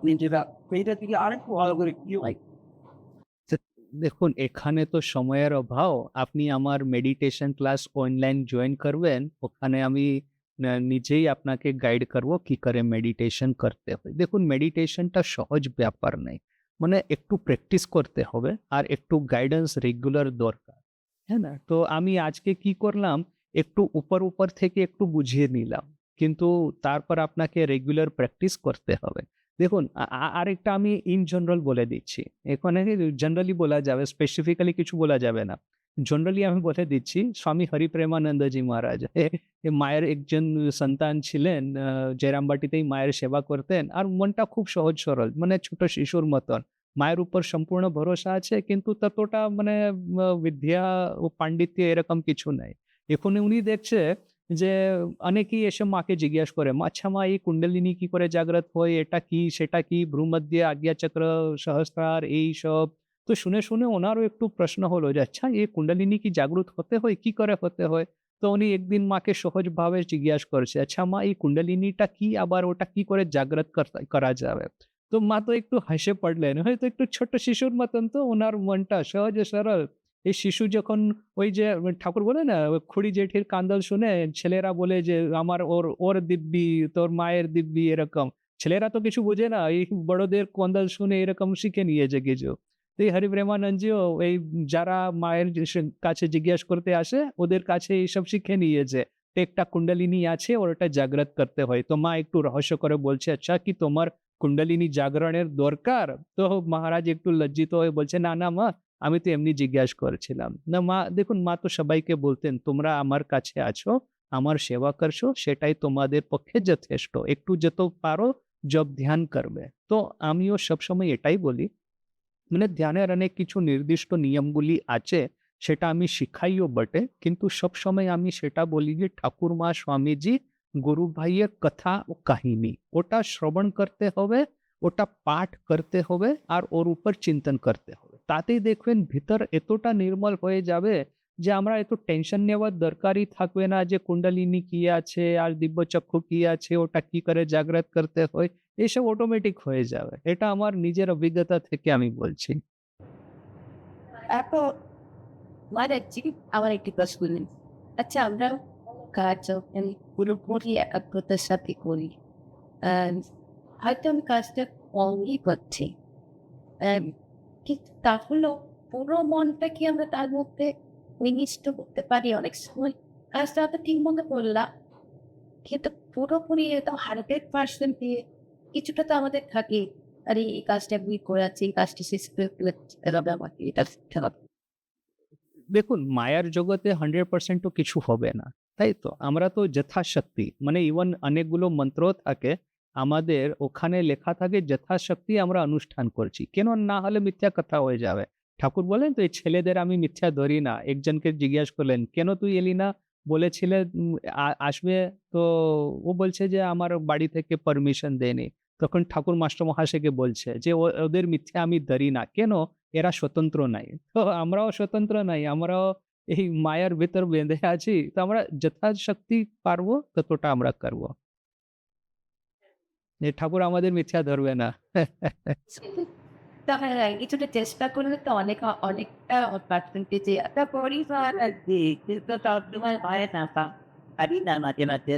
নিজেরা এইটা থেকে আরেকটু ভালো করে কি হয়?
তো দেখুন, এখানে তো সময়ের অভাব। আপনি আমার মেডিটেশন ক্লাস অনলাইন জয়েন করবেন। ওখানে আমি নিজেই আপনাকে গাইড করব কি করে মেডিটেশন করতে হয়। দেখুন, মেডিটেশনটা সহজ ব্যাপার নাই। মানে একটু প্র্যাকটিস করতে হবে আর একটু গাইডেন্স রেগুলার দরকার। হ্যাঁ না? তো আমি আজকে কি করলাম, একটু উপর থেকে একটু বুঝিয়ে নিলাম। কিন্তু তারপর আপনাকে রেগুলার প্র্যাকটিস করতে হবে। দেখুন, আরেকটা আমি ইন জেনারেল বলে দিচ্ছি। এখানে জেনারেলি বলা যাবে, স্পেসিফিক্যালি কিছু বলা যাবে না। জেনারেলি আমি বলে দিচ্ছি, স্বামী হরিপ্রেমানন্দজি মহারাজ এ মায়ের একজন সন্তান ছিলেন। জয়রামবাটিতেই মায়ের সেবা করতেন। আর মনটা খুব সহজ সরল, মানে ছোট শিশুর মতন। মায়ের উপর সম্পূর্ণ ভরসা আছে, কিন্তু ততটা মানে বিদ্যা ও পাণ্ডিত্য এরকম কিছু নাই। এখন উনি দেখছে যে অনেকেই এসে মাকে জিজ্ঞেস করে, "আচ্ছা মা, এই কুণ্ডলিনী কি করে জাগ্রত হয়? এটা কি, সেটা কি? ভ্রূমধ্যে, আজ্ঞাচক্র, সহস্রার এইসব।" তো শুনে ওনারও একটু প্রশ্ন হলো যে, "আচ্ছা, এই কুণ্ডলিনী কি জাগ্রত হতে হয়? কি করে হতে হয়?" তো উনি একদিন মাকে সহজভাবে জিজ্ঞাসা করছে, "আচ্ছা মা, এই কুণ্ডলিনীটা কি? আবার ওটা কি করে জাগ্রত করা যাবে?" তো মা তো একটু হেসে পড়লেন। হয়তো একটু ছোট শিশুর মতন, তো উনার মনটা সহজ সরল। এই শিশু যখন ওই যে ঠাকুর বলে না, ওই খুড়ি জেঠির কান্দল শুনে ছেলেরা বলে যে, আমার ওর দিব্যি, তোর মায়ের দিব্যি, এরকম। ছেলেরা তো কিছু বোঝে না। এই বড়দের কন্দল শুনে এরকম শিখে নিয়েছে কিছু। তো এই হরিপ্রেমানন্দজিও এই যারা মায়ের কাছে জিজ্ঞেস করতে আসে, ওদের কাছে এইসব শিখে নিয়েছে। তো একটা কুণ্ডলিনী আছে, ওর ওটা জাগ্রত করতে হয়। তো মা একটু রহস্য করে বলছে, "আচ্ছা, কি তোমার কুণ্ডলিনী জাগরণের দরকার?" তো মহারাজ একটু লজ্জিত হয়ে বলছে, "না, না মা, আমি তো এমনি জিজ্ঞাসা করছিলাম।" না মা, দেখুন, মা তো সবাইকে বলতেন, "তোমরা আমার কাছে আছো, আমার সেবা করছো, সেটাই তোমাদের পক্ষে যথেষ্ট। একটু যত পারো জপ ধ্যান করবে।" তো আমিও সবসময় এটাই বলি, মানে ধ্যানের অনেক কিছু নির্দিষ্ট নিয়মগুলি আছে, সেটা আমি শিখাইও বটে। কিন্তু সবসময় আমি সেটা বলি যে ঠাকুরমা, স্বামীজি, গুরু ভাইয়ের কথা ও কাহিনী, ওটা শ্রবণ করতে হবে, ওটা পাঠ করতে হবে আর ওর উপর চিন্তন করতে হবে। তাতেই দেখবেন ভিতর এতটা নির্মল হয়ে যাবে যে আমরা এত টেনশন নেওয়ার দরকারই থাকবে না যে কুণ্ডলিনী কি আছে আর দিব্যচক্ষু কি আছে, ওটা কি করে জাগ্রত করতে হয়। এসব অটোমেটিক হয়ে যাবে। এটা আমার নিজের অভিজ্ঞতা থেকে আমি বলছি।
এখন মানে আমার একটি প্রশ্ন নেই। আচ্ছা, আমরা কাজ যখন পুরোপুরি একাগ্রতার সাথে করি, আহ, হয়তো আমি কাজটা কমই করছি, আহ, কিন্তু তাহলেও পুরো মনটা কি আমরা তার মধ্যে নিবিষ্ট করতে পারি? অনেক সময় কাজটা হয়তো ঠিক মতো করলাম, কিন্তু পুরোপুরি একদম 100% দিয়ে কিছুটা তো আমাদের থাকে, আরে এই কাজটা আমি করে আছি, এই কাজটি শেষ করে ফেলেছি, এভাবে আমাকে এটা শিখতে হবে।
দেখুন, মায়ার জগতে 100% তো কিছু হবে না। তাই তো? আমরা তো যথাশক্তি, মানে ইভেন অনেকগুলো মন্ত্র থাকে, আমাদের ওখানে লেখা থাকে যথাশক্তি আমরা অনুষ্ঠান করছি। কেন না হলে মিথ্যা কথা হয়ে যাবে। ঠাকুর বলেন তো, এই ছেলেদের আমি মিথ্যা ধরি না। একজনকে জিজ্ঞেস করলেন, "কেন তুই এলি না? বলেছিলে আসবে।" তো ও বলছে যে, "আমার বাড়ি থেকে পারমিশন দেয়নি।" তখন ঠাকুর মাস্টার মহাশয়কে বলছে যে, ওদের মিথ্যা আমি ধরি না। কেন? এরা স্বতন্ত্র নাই।" তো আমরাও স্বতন্ত্র নাই। আমরাও এই মায়ার ভেতর বেঁধে আছি। তো আমরা যথাশক্তি পারবো ততটা আমরা করব। যে ঠাকুর আমাদের মিথ্যা ধরবে না।
তাহলে কিছুটা চেষ্টা করলে তো অনেকটা পার্সেন্টেজে একটা পরিবার আছে, কিন্তু তার তোমার হয় না তা পারি না মাঝে মাঝে।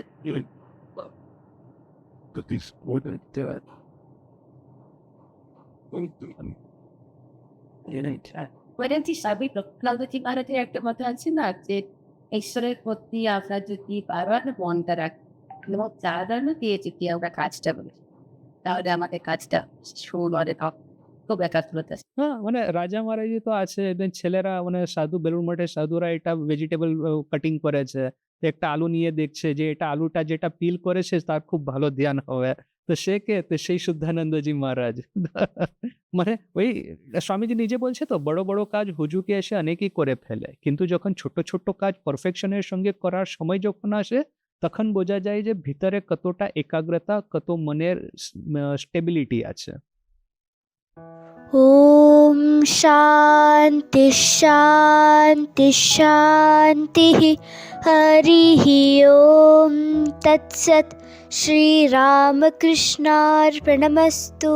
বলেছি স্বামী প্রজ্ঞাবতী মহারাজের একটা কথা আছে না, যে ঈশ্বরের প্রতি আমরা যদি বারবার মনটা রাখি এবং চাঁদানো দিয়ে যদি আমরা কাজটা করি, তাহলে আমাদের কাজটা সুন্দর খুব একাগ্রতা।
হ্যাঁ, মানে রাজা মহারাজই তো আছে, এদের ছেলেরা মানে সাধু, বেলুড় মঠের সাধুরা এটা ভেজিটেবল কাটিং করেছে। তো একটা আলু নিয়ে দেখছে যে এটা আলুটা যেটা পিল করেছে তার খুব ভালো ধ্যান হবে। তো সে কে? তো সেই শুদ্ধানন্দজি মহারাজ। মানে ওই স্বামীজি নিজে বলছে তো, বড় বড় কাজ হুজুকে এসে অনেকেই করে ফেলে। কিন্তু যখন ছোট ছোট কাজ পারফেকশনের সঙ্গে করার সময় যখন আসে, তখন বোঝা যায় যে ভিতরে কতটা একাগ্রতা, কত মনের স্টেবিলিটি আছে।
ॐ शान्ति शान्ति शान्तिः हरिः ॐ तत्सत् श्रीरामकृष्णार्पणमस्तु।